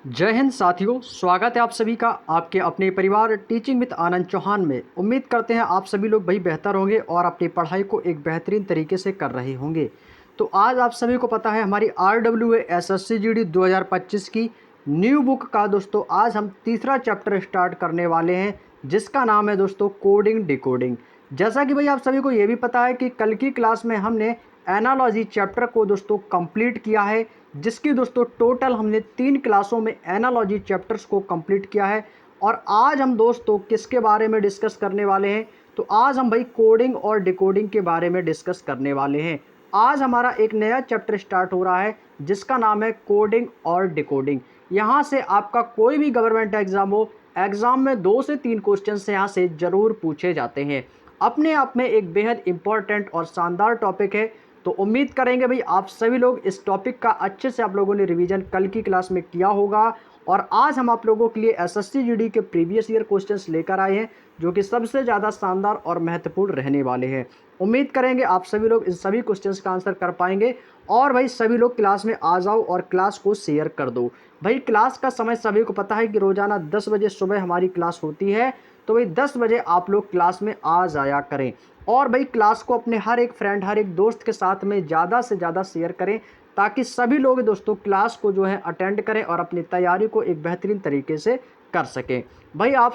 जय हिंद साथियों, स्वागत है आप सभी का आपके अपने परिवार टीचिंग विद आनंद चौहान में। उम्मीद करते हैं आप सभी लोग भाई बेहतर होंगे और अपनी पढ़ाई को एक बेहतरीन तरीके से कर रहे होंगे। तो आज आप सभी को पता है हमारी RWA SSC GD 2025 की न्यू बुक का दोस्तों आज हम तीसरा चैप्टर स्टार्ट करने वाले हैं, जिसका नाम है दोस्तों कोडिंग डिकोडिंग। जैसा कि भाई आप सभी को ये भी पता है कि कल की क्लास में हमने एनालॉजी चैप्टर को दोस्तों कंप्लीट किया है, जिसकी दोस्तों टोटल हमने 3 क्लासों में एनालॉजी चैप्टर्स को कंप्लीट किया है। और आज हम दोस्तों किसके बारे में डिस्कस करने वाले हैं, तो आज हम भाई कोडिंग और डिकोडिंग के बारे में डिस्कस करने वाले हैं। आज हमारा एक नया चैप्टर स्टार्ट हो रहा है जिसका नाम है कोडिंग और डिकोडिंग। यहाँ से आपका कोई भी गवर्नमेंट एग्जाम हो, एग्जाम में 2 से 3 क्वेश्चन से यहाँ से ज़रूर पूछे जाते हैं। अपने आप में एक बेहद इंपॉर्टेंट और शानदार टॉपिक है। तो उम्मीद करेंगे भाई आप सभी लोग इस टॉपिक का अच्छे से आप लोगों ने रिवीजन कल की क्लास में किया होगा। और आज हम आप लोगों के लिए एसएससी जीडी के प्रीवियस ईयर क्वेश्चंस लेकर आए हैं, जो कि सबसे ज़्यादा शानदार और महत्वपूर्ण रहने वाले हैं। उम्मीद करेंगे आप सभी लोग इन सभी क्वेश्चंस का आंसर कर पाएंगे। और भाई सभी लोग क्लास में आ जाओ और क्लास को शेयर कर दो। भाई क्लास का समय सभी को पता है कि रोज़ाना 10 बजे सुबह हमारी क्लास होती है, तो भाई 10 बजे आप लोग क्लास में आ जाया करें। और भाई क्लास को अपने हर एक फ्रेंड, हर एक दोस्त के साथ में ज़्यादा से ज़्यादा शेयर करें, ताकि सभी लोग दोस्तों क्लास को जो है अटेंड करें और अपनी तैयारी को एक बेहतरीन तरीके से कर सकें। भाई आप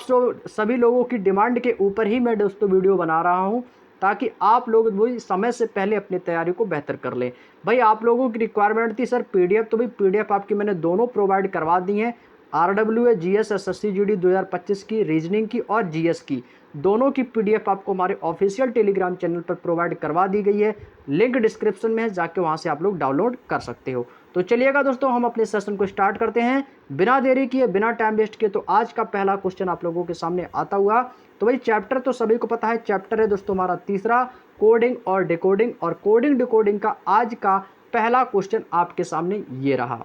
सभी लोगों की डिमांड के ऊपर ही मैं दोस्तों वीडियो बना रहा हूं, ताकि आप लोग वही समय से पहले अपनी तैयारी को बेहतर कर लें। भाई आप लोगों की रिक्वायरमेंट थी सर पीडीएफ, तो भाई पीडीएफ आपकी मैंने दोनों प्रोवाइड करवा दी हैं। RWA GS SSC GD 2025 की, रीजनिंग की और जीएस की, दोनों की पीडीएफ आपको हमारे ऑफिशियल टेलीग्राम चैनल पर प्रोवाइड करवा दी गई है। लिंक डिस्क्रिप्शन में है, जाके वहां से आप लोग डाउनलोड कर सकते हो। तो चलिएगा दोस्तों, हम अपने सेशन को स्टार्ट करते हैं बिना देरी किए, बिना टाइम वेस्ट किए। तो आज का पहला क्वेश्चन आप लोगों के सामने आता हुआ, तो भाई चैप्टर तो सभी को पता है, चैप्टर है दोस्तों हमारा तीसरा, कोडिंग और डिकोडिंग। और कोडिंग डिकोडिंग का आज का पहला क्वेश्चन आपके सामने ये रहा।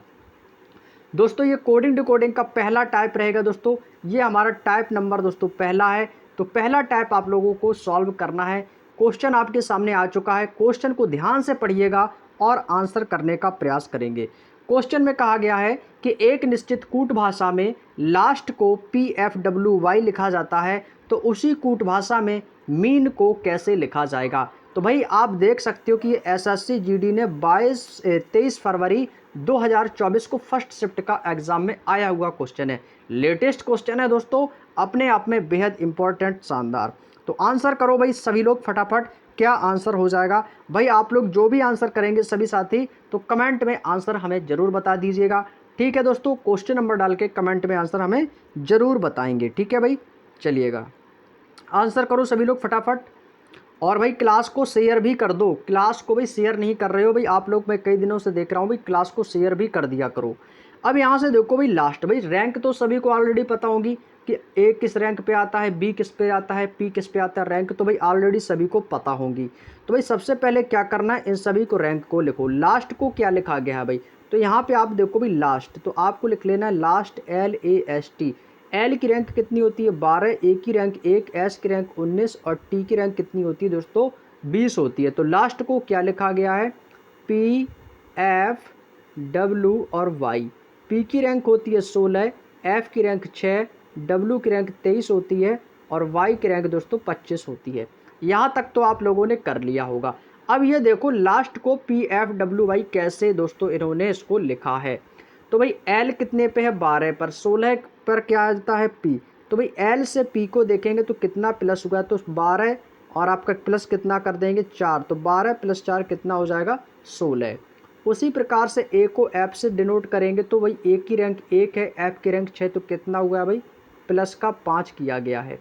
दोस्तों ये कोडिंग डिकोडिंग का पहला टाइप रहेगा दोस्तों, ये हमारा टाइप नंबर दोस्तों पहला है। तो पहला टाइप आप लोगों को सॉल्व करना है। क्वेश्चन आपके सामने आ चुका है, क्वेश्चन को ध्यान से पढ़िएगा और आंसर करने का प्रयास करेंगे। क्वेश्चन में कहा गया है कि एक निश्चित कूट भाषा में लास्ट को PFWY लिखा जाता है, तो उसी कूट भाषा में मीन को कैसे लिखा जाएगा। तो भाई आप देख सकते हो कि ये SSC GD ने 23 फरवरी 2024 को फर्स्ट शिफ्ट का एग्जाम में आया हुआ क्वेश्चन है। लेटेस्ट क्वेश्चन है दोस्तों, अपने आप में बेहद इंपॉर्टेंट, शानदार। तो आंसर करो भाई सभी लोग फटाफट, क्या आंसर हो जाएगा। भाई आप लोग जो भी आंसर करेंगे सभी साथी, तो कमेंट में आंसर हमें ज़रूर बता दीजिएगा। ठीक है दोस्तों, क्वेश्चन नंबर डाल के कमेंट में आंसर हमें ज़रूर बताएंगे। ठीक है भाई, चलिएगा आंसर करो सभी लोग फटाफट। और भाई क्लास को शेयर भी कर दो। क्लास को भाई शेयर नहीं कर रहे हो भाई आप लोग, मैं कई दिनों से देख रहा हूँ भाई, क्लास को शेयर भी कर दिया करो। अब यहाँ से देखो भाई लास्ट, भाई रैंक तो सभी को ऑलरेडी पता होगी कि ए किस रैंक पे आता है, बी किस पे आता है, पी किस पे आता है। रैंक तो भाई ऑलरेडी सभी को पता होंगी। तो भाई सबसे पहले क्या करना है, इन सभी को रैंक को लिखो। लास्ट को क्या लिखा गया है भाई, तो यहाँ पे आप देखो भाई लास्ट, तो आपको लिख लेना है लास्ट LAST। एल की रैंक कितनी होती है 12, ए की रैंक 1, एस की रैंक 19 और टी की रैंक कितनी होती है दोस्तों 20 होती है। तो लास्ट को क्या लिखा गया है PFW और वाई। पी की रैंक होती है 16, एफ की रैंक 6, डब्ल्यू की रैंक 23 होती है और वाई की रैंक दोस्तों 25 होती है। यहाँ तक तो आप लोगों ने कर लिया होगा। अब ये देखो लास्ट को PFWY कैसे दोस्तों इन्होंने इसको लिखा है। तो भाई एल कितने पे है 12 पर, 16 पर क्या आता है पी। तो भाई एल से पी को देखेंगे तो कितना प्लस हुआ, तो 12 और आपका प्लस कितना कर देंगे 4, तो 12 + 4 कितना हो जाएगा 16। उसी प्रकार से ए को एफ से डिनोट करेंगे, तो भाई ए की रैंक 1 है, एफ की रैंक 6, तो कितना हुआ भाई प्लस का 5 किया गया है।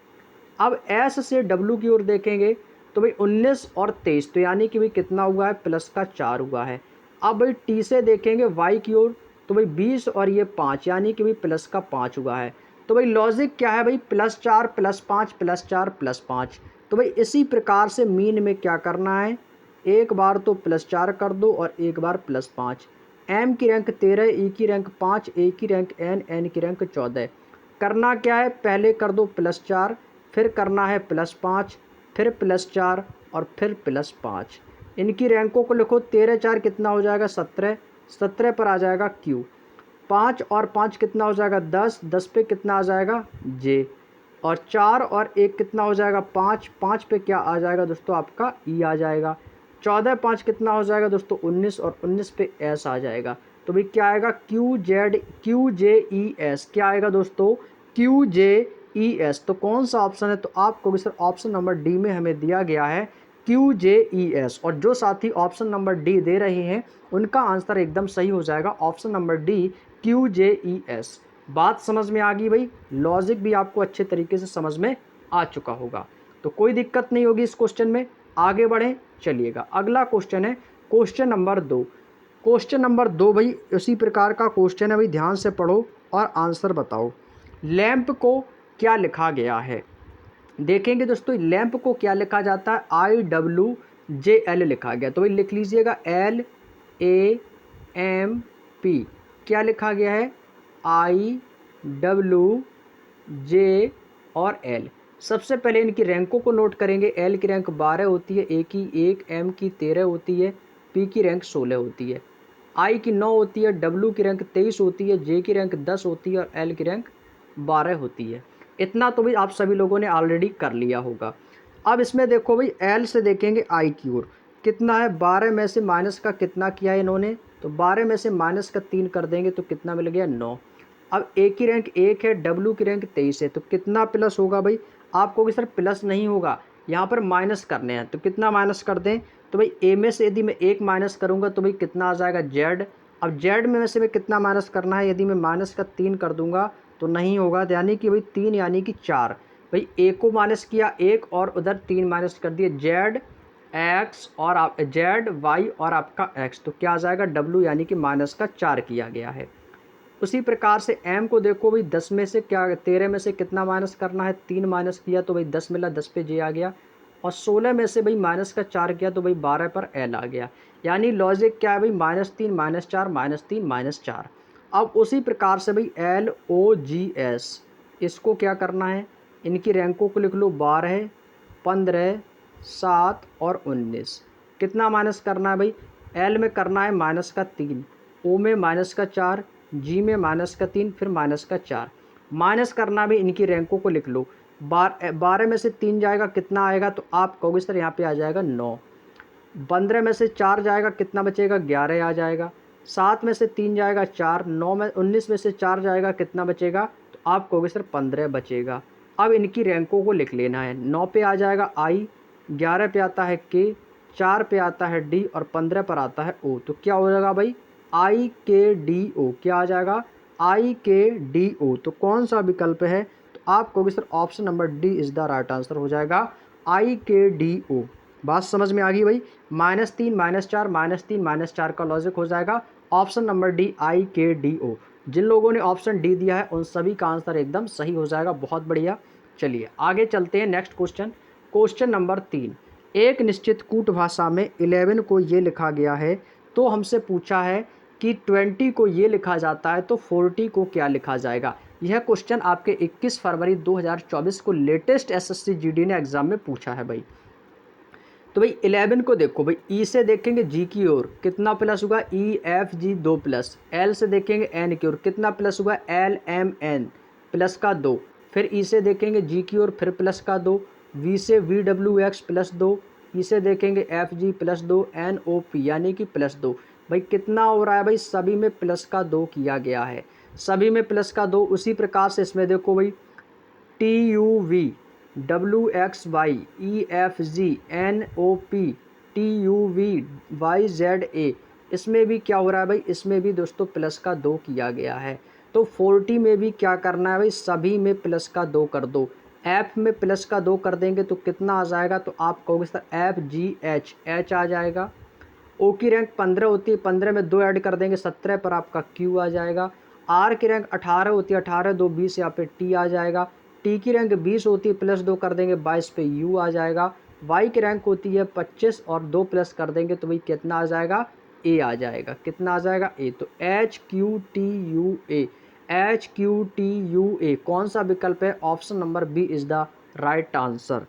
अब एस से डब्ल्यू की ओर देखेंगे तो भाई 19 और 23, तो यानी कि भाई कितना हुआ है प्लस का 4 हुआ है। अब भाई टी से देखेंगे वाई की ओर, तो भाई 20 और ये 5, यानी कि भाई प्लस का 5 हुआ है। तो भाई लॉजिक क्या है भाई +4 +5 +4 +5। तो भाई इसी प्रकार से मीन में क्या करना है, एक बार तो +4 कर दो और एक बार +5। एम की रैंक 13, ई की रैंक 5, ए की रैंक एन की रैंक 14। करना क्या है, पहले कर दो +4, फिर करना है +5, फिर +4 और फिर +5। इनकी रैंकों को लिखो, 13 4 कितना हो जाएगा 17, 17 पर आ जाएगा क्यू। 5 और 5 कितना हो जाएगा 10, 10 पे कितना आ जाएगा जे, और 4 और 1 कितना हो जाएगा 5, 5 पे क्या आ जाएगा दोस्तों आपका ई आ जाएगा। 14 5 कितना हो जाएगा दोस्तों 19, और 19 पे एस आ जाएगा। तो भाई क्या आएगा क्यू जे ई एस, क्या आएगा दोस्तों क्यू जे ई एस। तो कौन सा ऑप्शन है, तो आपको भी सर ऑप्शन नंबर डी में हमें दिया गया है क्यू जे ई एस, और जो साथी ऑप्शन नंबर डी दे रहे हैं उनका आंसर एकदम सही हो जाएगा ऑप्शन नंबर डी क्यू जे ई एस। बात समझ में आ गई भाई, लॉजिक भी आपको अच्छे तरीके से समझ में आ चुका होगा, तो कोई दिक्कत नहीं होगी इस क्वेश्चन में। आगे बढ़ें, चलिएगा अगला क्वेश्चन है क्वेश्चन नंबर 2। क्वेश्चन नंबर 2 भाई उसी प्रकार का क्वेश्चन है भाई, ध्यान से पढ़ो और आंसर बताओ। लैंप को क्या लिखा गया है, देखेंगे दोस्तों लैंप को क्या लिखा जाता है IWJL लिखा गया, तो भाई लिख लीजिएगा LAMP, क्या लिखा गया है IWJ और L। सबसे पहले इनकी रैंकों को नोट करेंगे। L की रैंक 12 होती है, A की 1, M की 13 होती है, P की रैंक 16 होती है, I की 9 होती है, W की रैंक 23 होती है, J की रैंक 10 होती है और L की रैंक 12 होती है। इतना तो भाई आप सभी लोगों ने ऑलरेडी कर लिया होगा। अब इसमें देखो भाई L से देखेंगे I की ओर, कितना है 12 में से माइनस का कितना किया है इन्होंने, तो 12 में से माइनस का 3 कर देंगे तो कितना मिल गया 9। अब A की रैंक 1 है, W की रैंक 23 है, तो कितना प्लस होगा भाई, आपको कि सर प्लस नहीं होगा, यहाँ पर माइनस करने हैं, तो कितना माइनस कर दें, तो भाई A में से यदि मैं 1 माइनस करूँगा तो भाई कितना आ जाएगा Z। अब Z में से मैं कितना माइनस करना है, यदि मैं माइनस का 3 कर दूंगा तो नहीं होगा, यानी कि भाई 3 यानी कि 4, भाई A को माइनस किया 1 और उधर 3 माइनस कर दिए Z X और आप Z Y और आपका X, तो क्या आ जाएगा W यानी कि माइनस का 4 किया गया है। उसी प्रकार से M को देखो भाई 10 में से क्या 13 में से कितना माइनस करना है, 3 माइनस किया तो भाई 10 मिला, 10 पे J आ गया, और 16 में से भाई माइनस का 4 किया तो भाई 12 पर L आ गया। यानी लॉजिक क्या है भाई -3 -4 -3 -4। अब उसी प्रकार से भाई LOGS, इसको क्या करना है, इनकी रैंकों को लिख लो 12 15 7 और 19। कितना माइनस करना है भाई, L में करना है माइनस का 3, O में माइनस का 4, G में माइनस का 3, फिर माइनस का 4। माइनस करना भी इनकी रैंकों को लिख लो, 12 में से 3 जाएगा कितना आएगा, तो आप कहोगे सर यहाँ पे आ जाएगा 9। 15 में से 4 जाएगा कितना बचेगा 11 आ जाएगा। 7 में से 3 जाएगा 4, 9 में 19 में से 4 जाएगा कितना बचेगा, तो आप कहोगे सर 15 बचेगा। अब इनकी रैंकों को लिख लेना है, 9 पे आ जाएगा I, 11 पे आता है K, 4 पे आता है D और 15 पर आता है O। तो क्या हो जाएगा भाई IKDO, क्या आ जाएगा IKDO। तो कौन सा विकल्प है, तो आप कहोगे sir option number D is the right answer हो जाएगा IKDO। बात समझ में आ गई भाई, -3 -4 -3 -4 का लॉजिक हो जाएगा ऑप्शन नंबर डी IKDO। जिन लोगों ने ऑप्शन डी दिया है उन सभी का आंसर एकदम सही हो जाएगा, बहुत बढ़िया। चलिए आगे चलते हैं नेक्स्ट क्वेश्चन। क्वेश्चन नंबर 3, एक निश्चित कूट भाषा में 11 को ये लिखा गया है, तो हमसे पूछा है कि 20 को ये लिखा जाता है तो 40 को क्या लिखा जाएगा। यह क्वेश्चन आपके 21 फरवरी 2024 को लेटेस्ट SSC GD ने एग्जाम में पूछा है भाई। तो भाई 11 को देखो भाई, ई से देखेंगे जी की ओर कितना प्लस होगा EFG 2 प्लस, एल से देखेंगे एन की ओर कितना प्लस होगा LMN प्लस का 2, फिर ई से देखेंगे जी की ओर फिर प्लस का 2, वी से VWX प्लस 2, ई से देखेंगे FG प्लस 2, NOP यानी कि प्लस 2। भाई कितना हो रहा है भाई, सभी में प्लस का 2 किया गया है, सभी में प्लस का 2। उसी प्रकार से इसमें देखो भाई TUV WXY EFG NOP TUV YZA, इसमें भी क्या हो रहा है भाई, इसमें भी दोस्तों प्लस का 2 किया गया है। तो 40 में भी क्या करना है भाई, सभी में प्लस का 2 कर दो। एफ में प्लस का 2 कर देंगे तो कितना आ जाएगा, तो आप कहोगे सर FGH H आ जाएगा। ओ की रैंक 15 होती है, 15 में 2 ऐड कर देंगे 17 पर आपका Q आ जाएगा। आर की रैंक 18 होती है, 18 2 20 यहाँ पे T आ जाएगा। टी की रैंक 20 होती है, प्लस 2 कर देंगे 22 पे U आ जाएगा। वाई की रैंक होती है 25 और 2 प्लस कर देंगे तो भाई कितना आ जाएगा A आ जाएगा, कितना आ जाएगा A। तो HQTUA कौन सा विकल्प है, option number B is the right answer.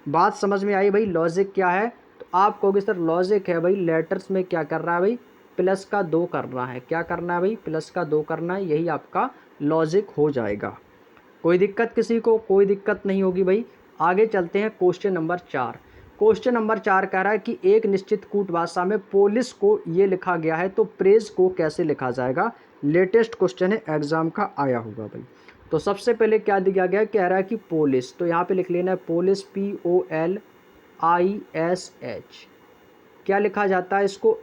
बात समझ में आई भाई, लॉजिक क्या है, तो आप कहोगे सर लॉजिक है भाई लेटर्स में क्या कर रहा है भाई, प्लस का 2 करना है। क्या करना है भाई? प्लस का 2 करना है। यही आपका लॉजिक हो जाएगा। कोई दिक्कत किसी को? कोई दिक्कत नहीं होगी भाई। आगे चलते हैं क्वेश्चन नंबर 4। क्वेश्चन नंबर 4 कह रहा है कि एक निश्चित कूट भाषा में पोलिस को ये लिखा गया है तो प्रेज को कैसे लिखा जाएगा? लेटेस्ट क्वेश्चन है, एग्जाम का आया होगा भाई। तो सबसे पहले क्या दिया गया? कह रहा है कि पोलिस, तो यहाँ पे लिख लेना है पोलिस, POLISH। क्या लिखा जाता है इसको?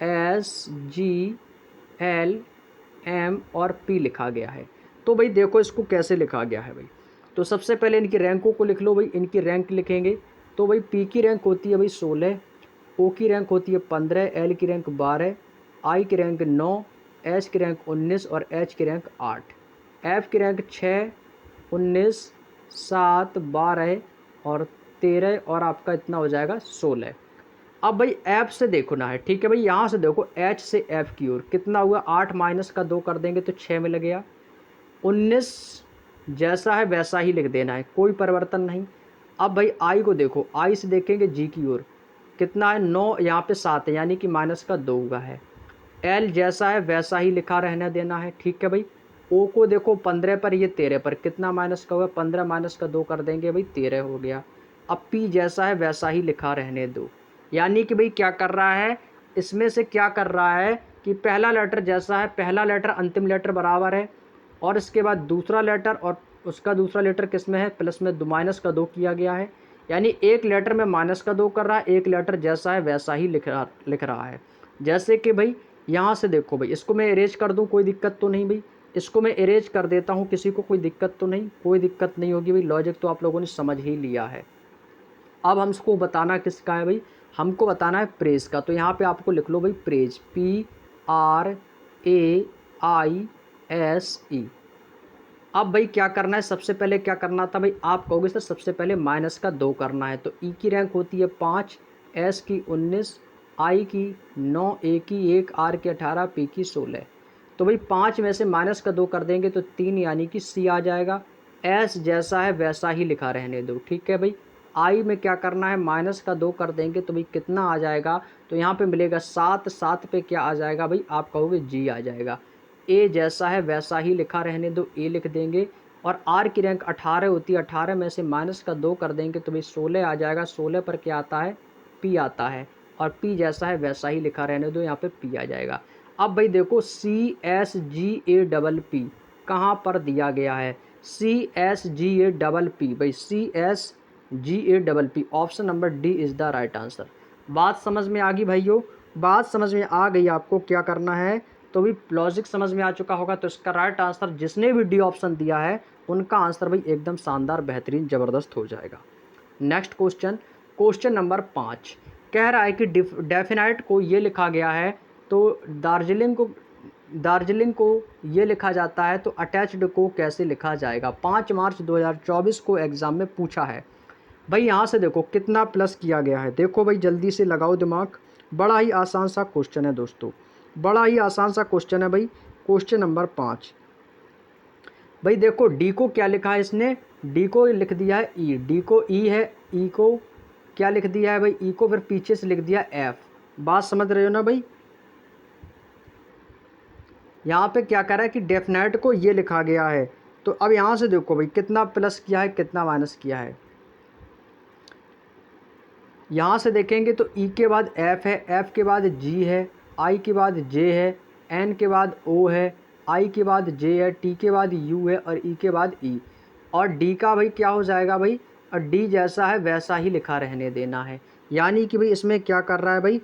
FSGLM और P लिखा गया है। तो भाई देखो इसको कैसे लिखा गया है भाई। तो सबसे पहले इनकी रैंकों को लिख लो भाई। इनकी रैंक लिखेंगे तो भाई P की रैंक होती है भाई 16, O की रैंक होती है 15, L की रैंक 12, I की रैंक 9, H की रैंक 19 और H की रैंक 8, F की रैंक 6, 19, 7, 12 और 13 और आपका इतना हो जाएगा 16। अब भाई ऐप से देखो ना है, ठीक है भाई। यहाँ से देखो H से F की ओर कितना हुआ? 8 माइनस का 2 कर देंगे तो 6 मिल गया। 19 जैसा है वैसा ही लिख देना है, कोई परिवर्तन नहीं। अब भाई I को देखो, I से देखेंगे G की ओर कितना है? 9, यहाँ पे 7 है यानी कि माइनस का 2 हुआ है। L जैसा है वैसा ही लिखा रहने देना है, ठीक है भाई। O को देखो 15 पर, ये 13 पर, कितना माइनस का हुआ? 15 माइनस का 2 कर देंगे भाई, 13 हो गया। अब P जैसा है वैसा ही लिखा रहने दो। यानी कि भाई क्या कर रहा है इसमें से? क्या कर रहा है कि पहला लेटर जैसा है, पहला लेटर अंतिम लेटर बराबर है, और इसके बाद दूसरा लेटर और उसका दूसरा लेटर किस में है? प्लस में। माइनस का 2 किया गया है, यानी एक लेटर में माइनस का 2 कर रहा है, एक लेटर जैसा है वैसा ही लिख रहा है। जैसे कि भाई यहाँ से देखो भाई, इसको मैं इरेज कर दूँ, कोई दिक्कत तो नहीं भाई। इसको मैं इरेज कर देता हूँ, किसी को कोई दिक्कत तो नहीं? कोई दिक्कत नहीं होगी भाई। लॉजिक तो आप लोगों ने समझ ही लिया है। अब हमको बताना किसका है भाई? हमको बताना है प्रेज का। तो यहाँ पे आपको लिख लो भाई प्रेज, PRAISE। अब भाई क्या करना है? सबसे पहले क्या करना था भाई? आप कहोगे सर सबसे पहले माइनस का 2 करना है। तो E की रैंक होती है 5, S की 19, I की 9, A की 1, R की 18, P की 16। तो भाई 5 में से माइनस का 2 कर देंगे तो 3 यानी कि C आ जाएगा। S जैसा है वैसा ही लिखा रहने दो, ठीक है भाई। I में क्या करना है? माइनस का 2 कर देंगे तो भाई कितना आ जाएगा? तो यहाँ पे मिलेगा 7, 7 पे क्या आ जाएगा भाई? आप कहोगे G आ जाएगा। A जैसा है वैसा ही लिखा रहने दो, A लिख देंगे। और R की रैंक 18 होती है, 18 में से माइनस का 2 कर देंगे तो भाई 16 आ जाएगा। 16 पर क्या आता है? P आता है, और P जैसा है वैसा ही लिखा रहने दो, यहाँ पे P आ जाएगा। अब भाई देखो CSGAPP कहाँ पर दिया गया है? CSGAPP भाई, CSGAPP, option number D is the right answer. बात समझ में आ गई भाइयों? बात समझ में आ गई आपको? क्या करना है? तो भी लॉजिक समझ में आ चुका होगा। तो इसका राइट आंसर जिसने भी डी ऑप्शन दिया है उनका आंसर भाई एकदम शानदार, बेहतरीन, ज़बरदस्त हो जाएगा। नेक्स्ट क्वेश्चन, क्वेश्चन नंबर 5 कह रहा है कि डेफिनाइट को ये लिखा गया है तो दार्जिलिंग को ये लिखा जाता है तो अटैच्ड को कैसे लिखा जाएगा? 5 मार्च 2024 को एग्ज़ाम में पूछा है भाई। यहाँ से देखो कितना प्लस किया गया है, देखो भाई जल्दी से लगाओ दिमाग। बड़ा ही आसान सा क्वेश्चन है दोस्तों, बड़ा ही आसान सा क्वेश्चन है भाई। क्वेश्चन नंबर 5 भाई देखो, डी को क्या लिखा है इसने? डी को लिख दिया है ई, डी को ई है, ई को क्या लिख दिया है भाई? ई को फिर पीछे से लिख दिया एफ। बात समझ रहे हो ना भाई? यहाँ पे क्या कर रहा है कि डेफिनेट को ये लिखा गया है। तो अब यहाँ से देखो भाई कितना प्लस किया है, कितना माइनस किया है। यहाँ से देखेंगे तो ई के बाद एफ है, एफ के बाद जी है, आई के बाद जे है, एन के बाद ओ है, आई के बाद जे है, टी के बाद यू है और ई के बाद ई। और डी का भाई क्या हो जाएगा भाई? और डी जैसा है वैसा ही लिखा रहने देना है। यानी कि भाई इसमें क्या कर रहा है भाई?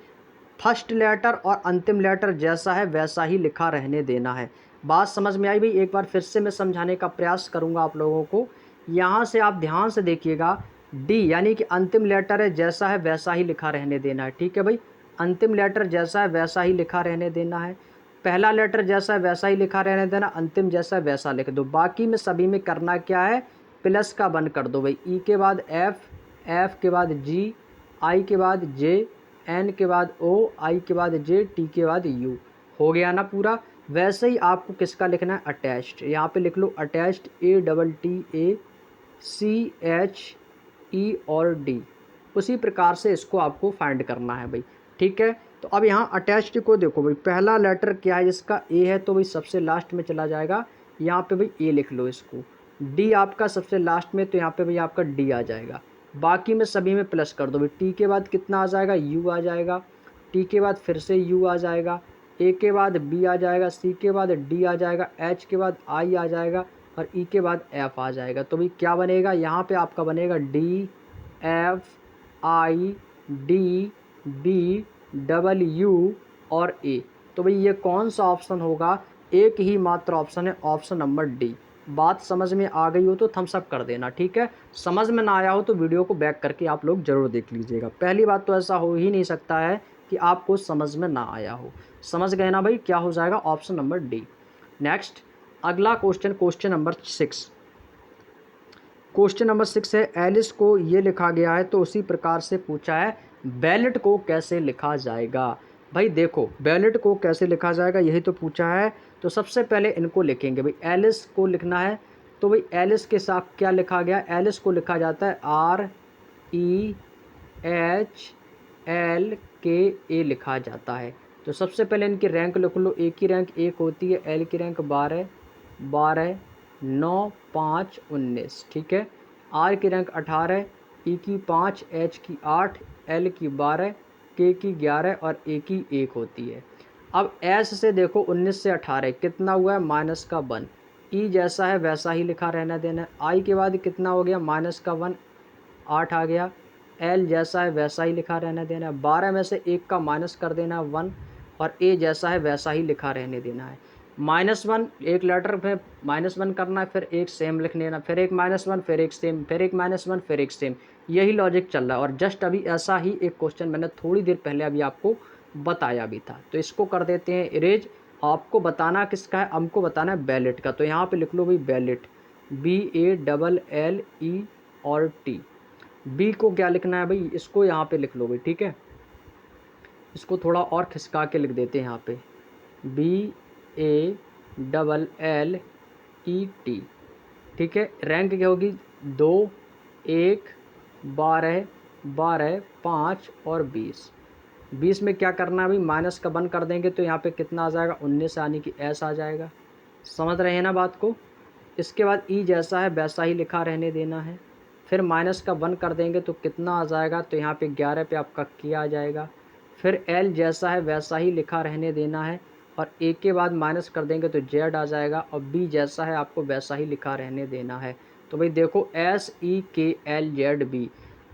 फर्स्ट लेटर और अंतिम लेटर जैसा है वैसा ही लिखा रहने देना है। बात समझ में आई भाई? एक बार फिर से मैं समझाने का प्रयास करूँगा आप लोगों को। यहाँ से आप ध्यान से देखिएगा, डी यानी कि अंतिम लेटर है जैसा है वैसा ही लिखा रहने देना है, ठीक है भाई। अंतिम लेटर जैसा है वैसा ही लिखा रहने देना है। पहला लेटर जैसा है वैसा ही लिखा रहने देना, अंतिम जैसा है वैसा लिख दो। बाकी में सभी में करना क्या है? प्लस का बन कर दो भाई। ई के बाद एफ, एफ के बाद जी, आई के बाद जे, एन के बाद ओ, आई के बाद जे, टी के बाद यू। हो गया ना पूरा? वैसे ही आपको किसका लिखना है? अटैच्ड। यहाँ पे लिख लो अटैच्ड, ATTACHE और डी। उसी प्रकार से इसको आपको फाइंड करना है भाई, ठीक है। तो अब यहाँ अटैच्ड को देखो भाई, पहला लेटर क्या है जिसका ए है, तो भाई सबसे लास्ट में चला जाएगा, यहाँ पे भाई ए लिख लो इसको। डी आपका सबसे लास्ट में, तो यहाँ पे भाई आपका डी आ जाएगा। बाकी में सभी में प्लस कर दो भाई। टी के बाद कितना आ जाएगा, यू आ जाएगा। टी के बाद फिर से यू आ जाएगा। ए के बाद बी आ जाएगा। सी के बाद डी आ जाएगा। एच के बाद आई आ जाएगा। और ई के बाद एफ आ जाएगा। तो भाई क्या बनेगा, यहाँ पे आपका बनेगा D F I D B W और ए। तो भाई ये कौन सा ऑप्शन होगा, एक ही मात्र ऑप्शन है, ऑप्शन नंबर डी। बात समझ में आ गई हो तो थम्स अप कर देना, ठीक है। समझ में ना आया हो तो वीडियो को बैक करके आप लोग ज़रूर देख लीजिएगा। पहली बात तो ऐसा हो ही नहीं सकता है कि आपको समझ में ना आया हो। समझ गए ना भाई, क्या हो जाएगा, ऑप्शन नंबर डी। नेक्स्ट अगला question, question number 6। Question number 6 है, एलिस को ये लिखा गया है तो उसी प्रकार से पूछा है बैलेट को कैसे लिखा जाएगा। भाई देखो बैलेट को कैसे लिखा जाएगा यही तो पूछा है। तो सबसे पहले इनको लिखेंगे भाई, एलिस को लिखना है। तो भाई एलिस के साथ क्या लिखा गया, एलिस को लिखा जाता है REHLK लिखा जाता है। तो सबसे पहले इनकी रैंक लिख लो। ए की रैंक 1 होती है, एल की रैंक 12 12 9 5 19, ठीक है। आर की रैंक 18, ई की 5, एच की 8, एल की 12, के की 11 और ए की 1 होती है। अब एस से देखो 19 से 18 कितना हुआ है, माइनस का 1। ई जैसा है वैसा ही लिखा रहना देना। आई के बाद कितना हो गया, माइनस का 1, 8 आ गया। एल जैसा है वैसा ही लिखा रहने देना है। 12 में से 1 का माइनस कर देना है 1, और ए जैसा है वैसा ही लिखा रहने देना है। -1 एक लेटर में -1 करना है, फिर एक सेम लिख लेना, फिर एक -1, फिर एक सेम, फिर एक -1, फिर एक सेम। यही लॉजिक चल रहा है। और जस्ट अभी ऐसा ही एक क्वेश्चन मैंने थोड़ी देर पहले अभी आपको बताया भी था। तो इसको कर देते हैं इरेज। आपको बताना किसका है, हमको बताना है बैलेट का। तो यहाँ पे लिख लो भाई बैलेट, BALLE और टी। बी को क्या लिखना है भाई, इसको यहाँ पे लिख लो भाई, ठीक है। इसको थोड़ा और खिसका के लिख देते हैं यहाँ पे, BALLET, ठीक है। रैंक क्या होगी, 2 1 12 12 5 और 20। 20 में क्या करना है भाई, माइनस का 1 कर देंगे तो यहाँ पे कितना आ जाएगा, 19 यानी कि एस आ जाएगा। समझ रहे हैं ना बात को। इसके बाद ई जैसा है वैसा ही लिखा रहने देना है। फिर माइनस का 1 कर देंगे तो कितना आ जाएगा, तो यहाँ पे 11 पे आपका किया आ जाएगा। फिर एल जैसा है वैसा ही लिखा रहने देना है, और ए के बाद माइनस कर देंगे तो जेड आ जाएगा, और बी जैसा है आपको वैसा ही लिखा रहने देना है। तो भाई देखो SEKLZB,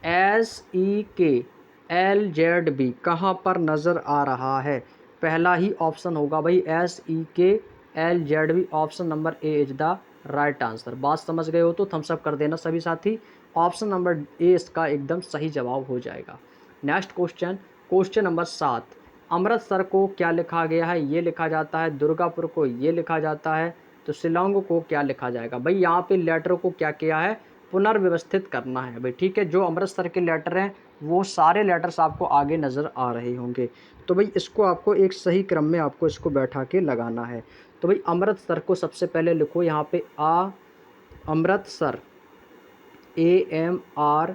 SEKLZB कहाँ पर नज़र आ रहा है, पहला ही ऑप्शन होगा भाई SEKLZB, option number A is the right answer. बात समझ गए हो तो थम्स अप कर देना सभी साथी। ऑप्शन नंबर ए इसका एकदम सही जवाब हो जाएगा। Next question, question number 7। Amritsar को क्या लिखा गया है, ये लिखा जाता है। दुर्गापुर को ये लिखा जाता है। तो शिलोंग को क्या लिखा जाएगा भाई, यहाँ पे लेटर को क्या किया है, पुनर्व्यवस्थित करना है भाई, ठीक है। जो अमृतसर के लेटर हैं वो सारे लेटर्स आपको आगे नज़र आ रहे होंगे। तो भाई इसको आपको एक सही क्रम में आपको इसको बैठा के लगाना है। तो भाई अमृतसर को सबसे पहले लिखो यहाँ पे अमृतसर, AMRITSAR।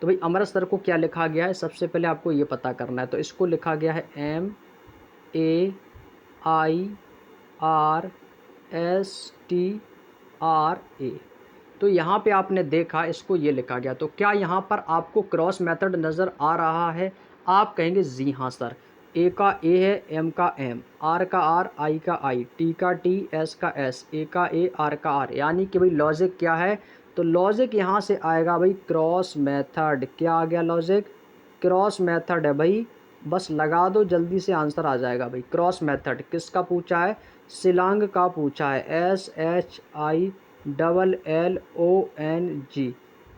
तो भाई अमृतसर को क्या लिखा गया है, सबसे पहले आपको ये पता करना है। तो इसको लिखा गया है MAIRSTRA। तो यहाँ पे आपने देखा इसको ये लिखा गया। तो क्या यहाँ पर आपको क्रॉस मेथड नज़र आ रहा है, आप कहेंगे जी हाँ सर। ए का ए है, एम का एम, आर का आर, आई का आई, टी का टी, एस का एस, ए का ए, आर का आर, यानी कि भाई लॉजिक क्या है, तो लॉजिक यहाँ से आएगा भाई क्रॉस मेथड। क्या आ गया लॉजिक, क्रॉस मेथड है भाई, बस लगा दो जल्दी से आंसर आ जाएगा भाई। क्रॉस मेथड किसका पूछा है, शिलांग का पूछा है, SHILLONG।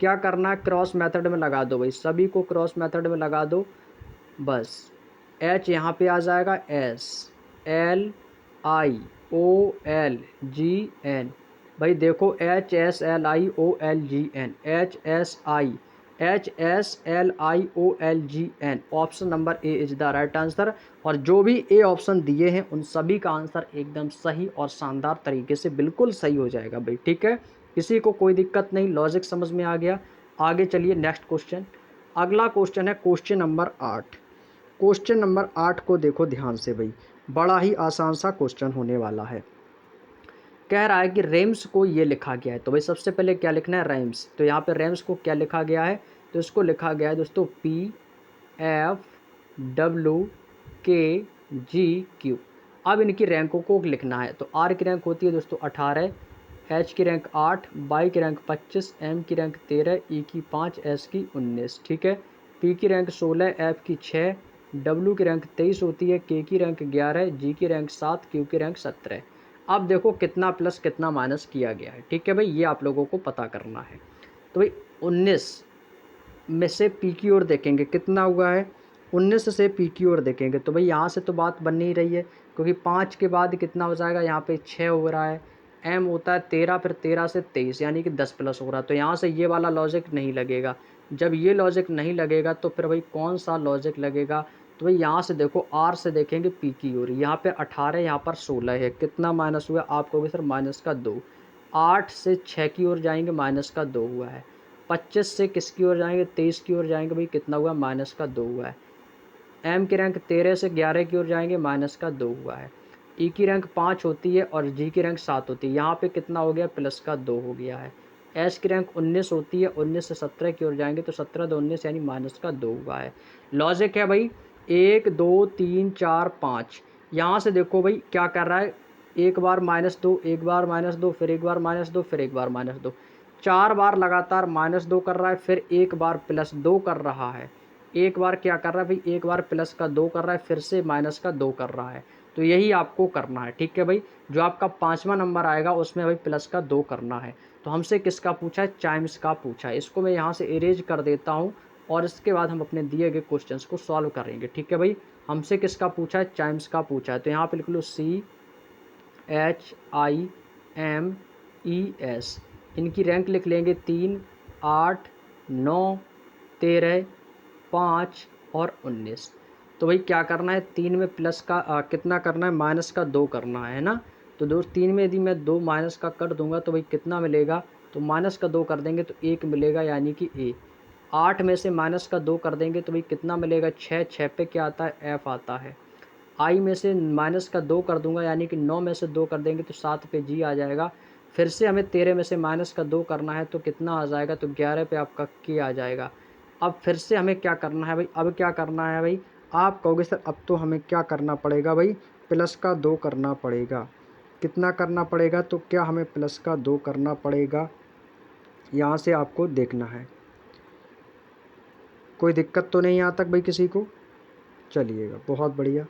क्या करना है, क्रॉस मेथड में लगा दो भाई, सभी को क्रॉस मेथड में लगा दो बस। H यहाँ पे आ जाएगा, SLIOLGN। भाई देखो HSLIOLGN, HSLIOLGN, option number A is the right answer. और जो भी ए ऑप्शन दिए हैं उन सभी का आंसर एकदम सही और शानदार तरीके से बिल्कुल सही हो जाएगा भाई, ठीक है। किसी को कोई दिक्कत नहीं, लॉजिक समझ में आ गया। आगे चलिए नेक्स्ट क्वेश्चन। अगला क्वेश्चन है क्वेश्चन नंबर 8। क्वेश्चन नंबर 8 को देखो ध्यान से भाई, बड़ा ही आसान सा क्वेश्चन होने वाला है। कह रहा है कि रेम्स को ये लिखा गया है, तो भाई सबसे पहले क्या लिखना है, रैम्स। तो यहाँ पे रैम्स को क्या लिखा गया है, तो इसको लिखा गया है दोस्तों PFWKGQ। अब इनकी रैंकों को लिखना है। तो आर की रैंक होती है दोस्तों 18, एच की रैंक 8, वाई की रैंक 25, एम की रैंक 13, ई की 5, एस की 19। ठीक है। पी की रैंक 16, एफ की 6, डब्ल्यू की रैंक 23 होती है, के की रैंक 11, जी की रैंक 7, क्यू की रैंक 17। अब देखो कितना प्लस कितना माइनस किया गया है। ठीक है भाई, ये आप लोगों को पता करना है। तो भाई 19 में से पी की ओर देखेंगे कितना हुआ है, 19 से पी की ओर देखेंगे तो भाई यहाँ से तो बात बन नहीं रही है, क्योंकि 5 के बाद कितना हो जाएगा, यहाँ पे 6 हो रहा है। एम होता है 13, फिर 13 से 23 यानी कि 10 प्लस हो रहा है। तो यहाँ से ये वाला लॉजिक नहीं लगेगा। जब ये लॉजिक नहीं लगेगा तो फिर भाई कौन सा लॉजिक लगेगा, तो भाई यहाँ से देखो आर से देखेंगे पी की ओर, यहाँ पे 18, यहाँ पर 16 है, कितना माइनस हुआ, आप कहोगे सर माइनस का 2। 8 से 6 की ओर जाएंगे, माइनस का 2 हुआ है। 25 से किसकी ओर जाएंगे, 23 की ओर जाएंगे, भाई कितना हुआ, माइनस का 2 हुआ है। एम की रैंक 13 से 11 की ओर जाएंगे, माइनस का 2 हुआ है। ई की रैंक 5 होती है और जी की रैंक 7 होती है, यहाँ पे कितना हो गया, प्लस का 2 हो गया है। एस की रैंक 19 होती है, 19 से 17 की ओर जाएंगे तो 17 2 19 यानी माइनस का 2 हुआ है। लॉजिक है भाई 1 2 3 4 5। यहाँ से देखो भाई क्या कर रहा है, एक बार -2, एक बार -2, फिर एक बार -2, फिर एक बार -2, 4 बार लगातार -2 कर रहा है, फिर एक बार +2 कर रहा है, एक बार क्या कर रहा है भाई, एक बार प्लस का 2 कर रहा है, फिर से माइनस का 2 कर रहा है। तो यही आपको करना है। ठीक है भाई, जो आपका 5वां नंबर आएगा उसमें भाई प्लस का 2 करना है। तो हमसे किसका पूछा है, चाइम्स का पूछा है। इसको मैं यहाँ से इरेज कर देता हूँ और इसके बाद हम अपने दिए गए क्वेश्चंस को सॉल्व करेंगे। ठीक है भाई, हमसे किसका पूछा है, चाइम्स का पूछा है। तो यहाँ पे लिख लो CHIMES। इनकी रैंक लिख लेंगे 3, 8, 9, 13, 5 और 19। तो भाई क्या करना है, 3 में प्लस का कितना करना है, माइनस का 2 करना है ना। तो दोस्त 3 में यदि मैं 2 माइनस का कर दूंगा तो भाई कितना मिलेगा, तो माइनस का 2 कर देंगे तो 1 मिलेगा यानी कि ए। 8 में से माइनस का 2 कर देंगे तो भाई कितना मिलेगा, 6, 6 पे क्या आता है, एफ आता है। आई में से माइनस का 2 कर दूंगा यानी कि 9 में से 2 कर देंगे तो 7 पे जी आ जाएगा। फिर से हमें 13 में से माइनस का 2 करना है तो कितना आ जाएगा, तो 11 पे आपका के आ जाएगा। अब फिर से हमें क्या करना है भाई, अब क्या करना है भाई, आप कहोगे सर अब तो हमें क्या करना पड़ेगा भाई, प्लस का 2 करना पड़ेगा। कितना करना पड़ेगा, तो क्या हमें प्लस का 2 करना पड़ेगा, यहाँ से आपको देखना है। कोई दिक्कत तो नहीं यहाँ तक भाई किसी को, चलिएगा बहुत बढ़िया।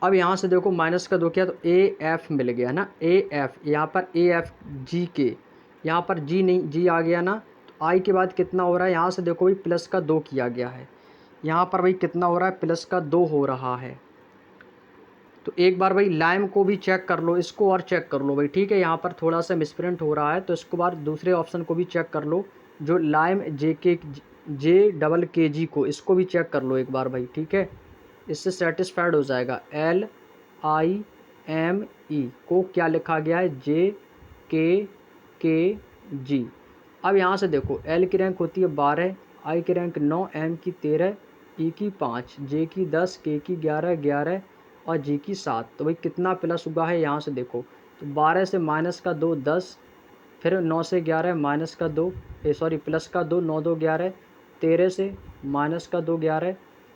अब यहाँ से देखो माइनस का 2 किया तो ए एफ मिल गया ना, ए एफ, यहाँ पर ए एफ जी के, यहाँ पर जी नहीं, जी आ गया ना। तो आई के बाद कितना हो रहा है, यहाँ से देखो भाई प्लस का 2 किया गया है, यहाँ पर भाई कितना हो रहा है, प्लस का 2 हो रहा है। तो एक बार भाई लाइम को भी चेक कर लो, इसको और चेक कर लो भाई। ठीक है, यहाँ पर थोड़ा सा मिसप्रिंट हो रहा है तो इसको बार दूसरे ऑप्शन को भी चेक कर लो, जो लाइम JKG को, इसको भी चेक कर लो एक बार भाई। ठीक है, इससे सेटिस्फाइड हो जाएगा। LIME को क्या लिखा गया है, JKG। अब यहाँ से देखो L की रैंक होती है 12, I की रैंक 9, M की 13, E की 5, J की 10, K की 11, 11 और G की 7। तो भाई कितना प्लस हुआ है, यहाँ से देखो तो 12 से माइनस का 2 10, फिर 9 से 11 माइनस का 2, प्लस का 2, 9 2 11, 13 से माइनस का 2 11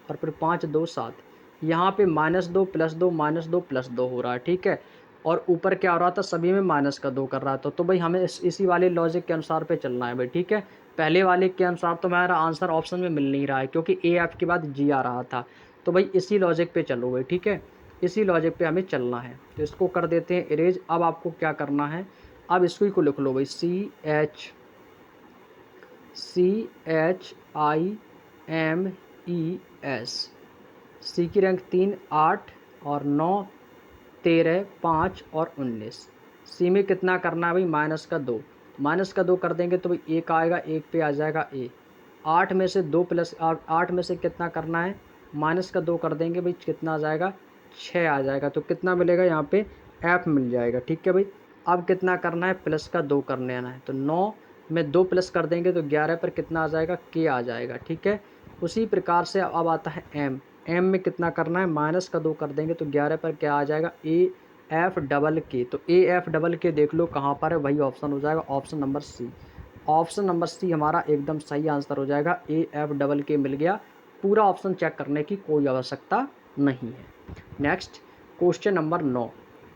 और फिर 5 2 7। यहाँ पे -2 +2 -2 +2 हो रहा है। ठीक है, और ऊपर क्या हो रहा था, सभी में माइनस का 2 कर रहा था। तो भाई हमें इसी वाले लॉजिक के अनुसार पे चलना है भाई। ठीक है, पहले वाले के अनुसार तो हमारा आंसर ऑप्शन में मिल नहीं रहा है, क्योंकि ए एफ के बाद जी आ रहा था। तो भाई इसी लॉजिक पे चलो भाई। ठीक है, इसी लॉजिक पे हमें चलना है। तो इसको कर देते हैं इरेज। अब आपको क्या करना है, अब इसको ही को लिख लो भाई, CHIMES। सी की रैंक 3, 8 और 9, 13, 5 और 19। सी में कितना करना है भाई, माइनस का 2, माइनस का 2 कर देंगे तो भाई 1 आएगा, 1 पे आ जाएगा ए। 8 में से 2 प्लस 8 में से कितना करना है, माइनस का 2 कर देंगे भाई, कितना आ जाएगा, 6 आ जाएगा। तो कितना मिलेगा, यहाँ पे एफ मिल जाएगा। ठीक है भाई, अब कितना करना है, प्लस का 2 करने आना है। तो 9 में 2 प्लस कर देंगे तो 11 पर कितना आ जाएगा, के आ जाएगा, ठीक है। उसी प्रकार से अब आता है एम। एम में कितना करना है, माइनस का 2 कर देंगे तो 11 पर क्या आ जाएगा, ए एफ डबल के। तो ए एफ डबल के देख लो कहाँ पर है, वही ऑप्शन हो जाएगा option number C. Option number C हमारा एकदम सही आंसर हो जाएगा, ए एफ डबल के मिल गया। पूरा ऑप्शन चेक करने की कोई आवश्यकता नहीं है। Next question number 9।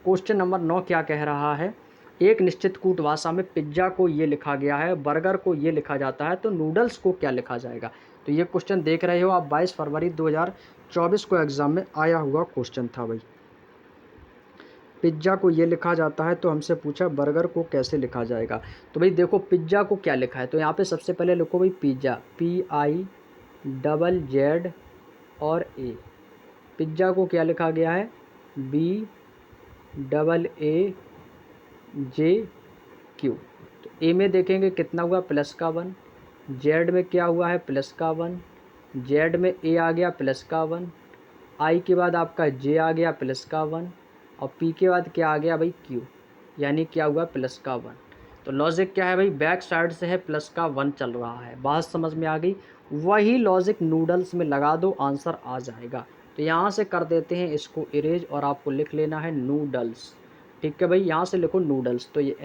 Question number 9 क्या कह रहा है, एक निश्चित कूट भाषा में पिज्जा को ये लिखा गया है, बर्गर को ये लिखा जाता है, तो नूडल्स को क्या लिखा जाएगा। तो ये क्वेश्चन देख रहे हो आप, 22 फरवरी 2024 को एग्जाम में आया हुआ क्वेश्चन था भाई। पिज्जा को ये लिखा जाता है तो हमसे पूछा बर्गर को कैसे लिखा जाएगा। तो भाई देखो पिज्जा को क्या लिखा है, तो यहाँ पे सबसे पहले लिखो भाई पिज्जा, PIZZ और ए। पिज्जा को क्या लिखा गया है, BAAJQ। तो ए में देखेंगे कितना हुआ, प्लस का 1। जेड में क्या हुआ है, प्लस का 1। जेड में ए आ गया प्लस का 1। आई के बाद आपका जे आ गया प्लस का 1। और पी के बाद क्या आ गया भाई, क्यू, यानी क्या हुआ, प्लस का 1। तो लॉजिक क्या है भाई, बैक साइड से है प्लस का 1 चल रहा है, बात समझ में आ गई। वही लॉजिक नूडल्स में लगा दो, आंसर आ जाएगा। तो यहाँ से कर देते हैं इसको इरेज और आपको लिख लेना है नूडल्स, ठीक है भाई। यहाँ से लिखो नूडल्स, तो ये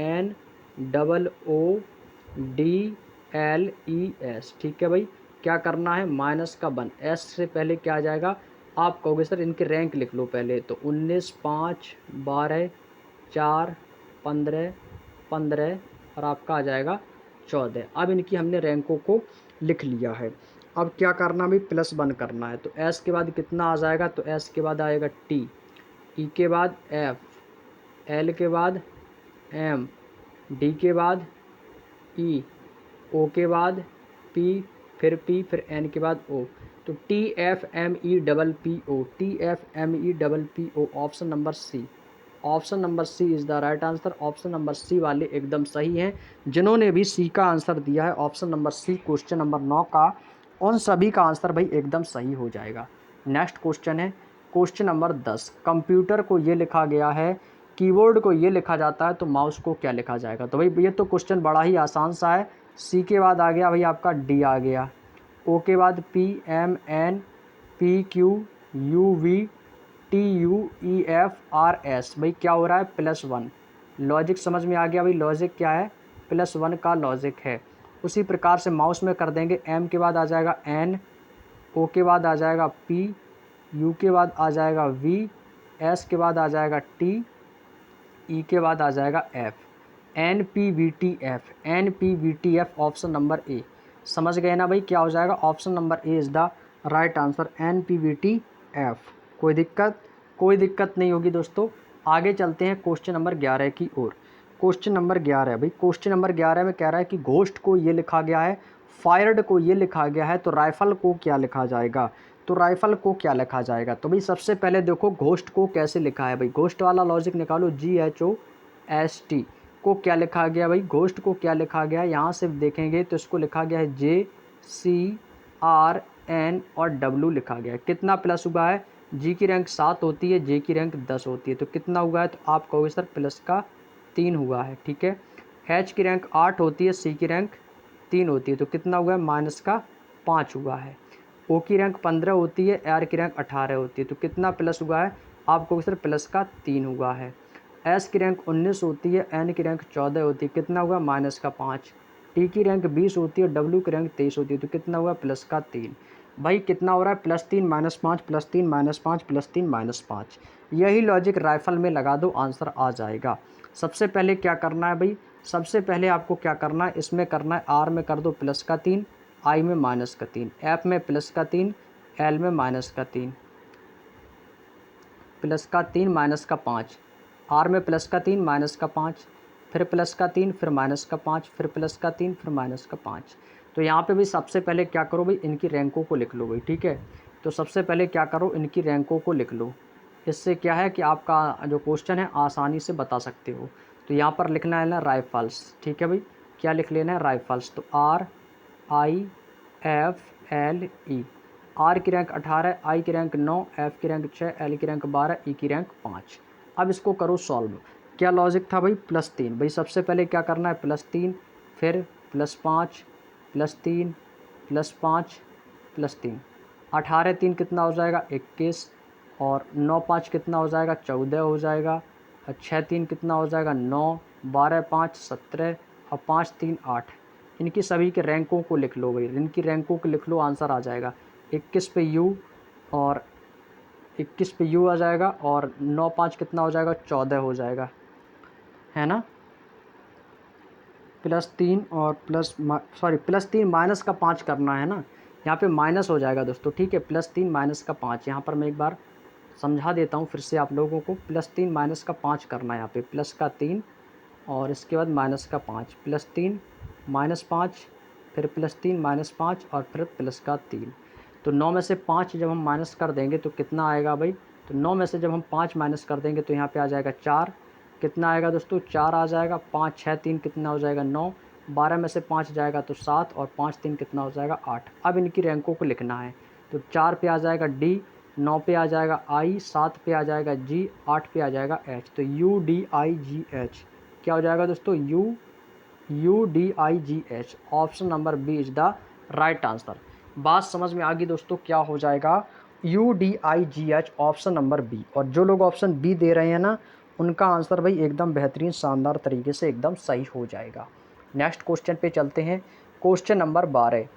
NOODLES, ठीक है भाई। क्या करना है, माइनस का 1, एस से पहले क्या आ जाएगा, आप कहोगे सर इनके रैंक लिख लो पहले, तो 19, 5, 12, 4, 15, 15 और आपका आ जाएगा 14। अब इनकी हमने रैंकों को लिख लिया है। अब क्या करना भाई, +1 करना है। तो एस के बाद कितना आ जाएगा, तो एस के बाद आएगा टी, ई के बाद एफ, एल के बाद एम, डी के बाद ई, ओ के बाद पी, फिर पी, फिर एन के बाद ओ। तो TFMEPPO, TFMEPPO, option number C. Option number C is the right answer. Option number C वाले एकदम सही हैं। जिन्होंने भी सी का आंसर दिया है option number C question number 9 का, उन सभी का आंसर भाई एकदम सही हो जाएगा। नेक्स्ट क्वेश्चन है क्वेश्चन नंबर 10। कंप्यूटर को ये लिखा गया है, कीबोर्ड को ये लिखा जाता है, तो माउस को क्या लिखा जाएगा। तो भाई ये तो क्वेश्चन बड़ा ही आसान सा है। सी के बाद आ गया भाई आपका डी आ गया, ओ के बाद PMNPQUVTUEFRS। भाई क्या हो रहा है, +1। लॉजिक समझ में आ गया भाई, लॉजिक क्या है, +1 का लॉजिक है। उसी प्रकार से माउस में कर देंगे, एम के बाद आ जाएगा N, ओ के बाद आ जाएगा P, यू के बाद आ जाएगा V, एस के बाद आ जाएगा T, ई के बाद आ जाएगा F, NPVTF option number A. समझ गए ना भाई, क्या हो जाएगा, option number A is the right answer, NPVTF। कोई दिक्कत नहीं होगी दोस्तों। आगे चलते हैं क्वेश्चन नंबर 11 की ओर। क्वेश्चन नंबर 11 भाई, क्वेश्चन नंबर 11 में कह रहा है कि घोस्ट को ये लिखा गया है, फायर्ड को ये लिखा गया है, तो राइफल को क्या लिखा जाएगा। तो राइफल को क्या लिखा जाएगा, तो भाई सबसे पहले देखो घोस्ट को कैसे लिखा है भाई, घोस्ट वाला लॉजिक निकालो, GHOST को क्या लिखा गया भाई, घोस्ट को क्या लिखा गया, यहाँ से देखेंगे तो इसको लिखा गया है JCRN और W लिखा गया है। कितना प्लस हुआ है, जी की रैंक 7 होती है, जे की रैंक 10 होती है, तो कितना हुआ है, तो आप कहोगे सर प्लस का 3 हुआ है, ठीक है। H की रैंक 8 होती है, C की रैंक 3 होती है, तो कितना हुआ है, माइनस का 5 हुआ है। O की रैंक 15 होती है, R की रैंक 18 होती है, तो कितना प्लस हुआ है, आप कहोगे सर प्लस का 3 हुआ है। एस की रैंक 19 होती है, एन की रैंक 14 होती है, कितना हुआ, माइनस का 5। टी की रैंक 20 होती है, डब्ल्यू की रैंक 23 होती है, तो कितना हुआ, प्लस का 3। भाई कितना हो रहा है, +3 -5 +3 -5 +3 -5। यही लॉजिक राइफल में लगा दो, आंसर आ जाएगा। सबसे पहले क्या करना है भाई, सबसे पहले आपको क्या करना है, इसमें करना है आर में कर दो प्लस का 3, आई में माइनस का 3, एफ में प्लस का 3, एल में माइनस का 3, प्लस का 3 माइनस का 5, आर में प्लस का 3 माइनस का 5, फिर प्लस का 3 फिर माइनस का 5, फिर प्लस का 3 फिर माइनस का 5। तो यहाँ पे भी सबसे पहले क्या करो भाई, इनकी रैंकों को लिख लो भाई, ठीक है। तो सबसे पहले क्या करो, इनकी रैंकों को लिख लो। इससे क्या है कि आपका जो क्वेश्चन है आसानी से बता सकते हो। तो यहाँ पर लिखना है ना राइफल्स, ठीक है भाई। क्या लिख लेना है, राइफल्स। तो RIFLE। आर की रैंक 18, आई की रैंक 9, एफ की रैंक 6, एल की रैंक 12, ई की रैंक 5। अब इसको करो सॉल्व। क्या लॉजिक था भाई, +3। भाई सबसे पहले क्या करना है, +3, फिर +5 +3 +5 +3, 18 3 कितना हो जाएगा 21, और 9 5 कितना हो जाएगा 14 हो जाएगा, और 6 3 कितना हो जाएगा 9, 12 5 17, और 5 3 8। इनकी सभी के रैंकों को लिख लो भाई, इनकी रैंकों को लिख लो, आंसर आ जाएगा 21 पे यू, और 21 पे यू आ जाएगा, और 9 5 कितना हो जाएगा 14 हो जाएगा, है ना। +3 और +3 माइनस का 5 करना है ना, यहाँ पे माइनस हो जाएगा दोस्तों, ठीक है। +3 माइनस का 5, यहाँ पर मैं एक बार समझा देता हूँ फिर से आप लोगों को। +3 माइनस का 5 करना है, यहाँ पे प्लस का 3 और इसके बाद माइनस का 5, +3 -5, फिर +3 -5 और फिर प्लस का 3। तो 9 में से 5 जब हम माइनस कर देंगे तो कितना आएगा भाई, तो 9 में से जब हम 5 माइनस कर देंगे तो यहाँ पे आ जाएगा 4, कितना आएगा दोस्तों 4 आ जाएगा, 5 6 3 कितना हो जाएगा 9, 12 में से 5 जाएगा तो 7, और 5 3 कितना हो जाएगा 8। अब इनकी रैंकों को लिखना है, तो 4 पे आ जाएगा डी, 9 पे आ जाएगा आई, 7 पे आ जाएगा जी, 8 पे आ जाएगा एच। तो UDIGH क्या हो जाएगा दोस्तों, UDIGH। Option number B is the right answer. बात समझ में आ गई दोस्तों, क्या हो जाएगा UDIGH, ऑप्शन नंबर बी। और जो लोग ऑप्शन बी दे रहे हैं ना, उनका आंसर भाई एकदम बेहतरीन शानदार तरीके से एकदम सही हो जाएगा। नेक्स्ट क्वेश्चन पे चलते हैं। क्वेश्चन नंबर 12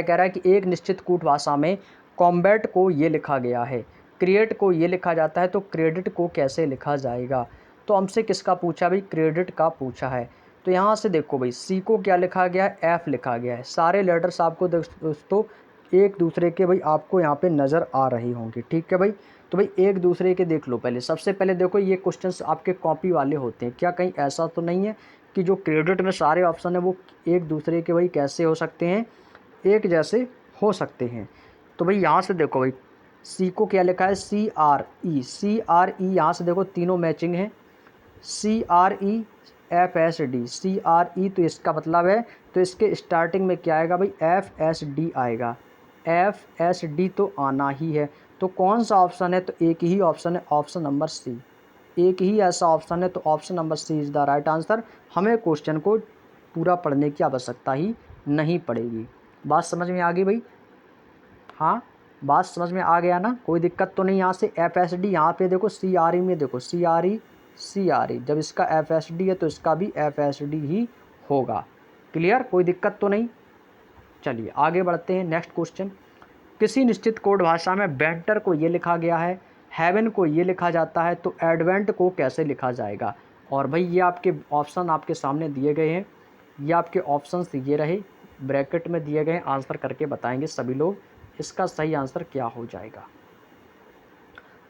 कह रहा है कि एक निश्चित कूट भाषा में कॉम्बैट को ये लिखा गया है, क्रिएट को ये लिखा जाता है, तो क्रेडिट को कैसे लिखा जाएगा। तो हमसे किसका पूछा भाई, क्रेडिट का पूछा है। तो यहाँ से देखो भाई, सी को क्या लिखा गया है, एफ लिखा गया है। सारे लेटर्स आपको दोस्तों एक दूसरे के भाई आपको यहाँ पे नज़र आ रही होंगी, ठीक है भाई। तो भाई एक दूसरे के देख लो पहले। सबसे पहले देखो, ये क्वेश्चंस आपके कॉपी वाले होते हैं क्या, कहीं ऐसा तो नहीं है कि जो क्रेडिट में सारे ऑप्शन है वो एक दूसरे के भाई कैसे हो सकते हैं, एक जैसे हो सकते हैं। तो भाई यहाँ से देखो भाई, सी को क्या लिखा है, CRE, यहाँ से देखो तीनों मैचिंग है, CRE FSD, CRE, तो इसका मतलब है, तो इसके स्टार्टिंग में क्या आएगा भाई, FSD आएगा, FSD तो आना ही है। तो कौन सा ऑप्शन है, तो एक ही ऑप्शन है, ऑप्शन नंबर सी। एक ही ऐसा ऑप्शन है, तो option number C is the right answer. हमें क्वेश्चन को पूरा पढ़ने की आवश्यकता ही नहीं पड़ेगी। बात समझ में आ गई भाई, हाँ बात समझ में आ गया ना, कोई दिक्कत तो नहीं। यहाँ से FSD, यहाँ पे देखो CRE में देखो, CRE, जब इसका FSD है तो इसका भी FSD ही होगा। क्लियर, कोई दिक्कत तो नहीं। चलिए आगे बढ़ते हैं। नेक्स्ट क्वेश्चन, किसी निश्चित कोड भाषा में बेंटर को ये लिखा गया है, हेवन को ये लिखा जाता है, तो एडवेंट को कैसे लिखा जाएगा। और भाई ये आपके ऑप्शन आपके सामने दिए गए हैं, ये आपके ऑप्शंस ये रहे, ब्रैकेट में दिए गए हैं, आंसर करके बताएंगे सभी लोग इसका सही आंसर क्या हो जाएगा।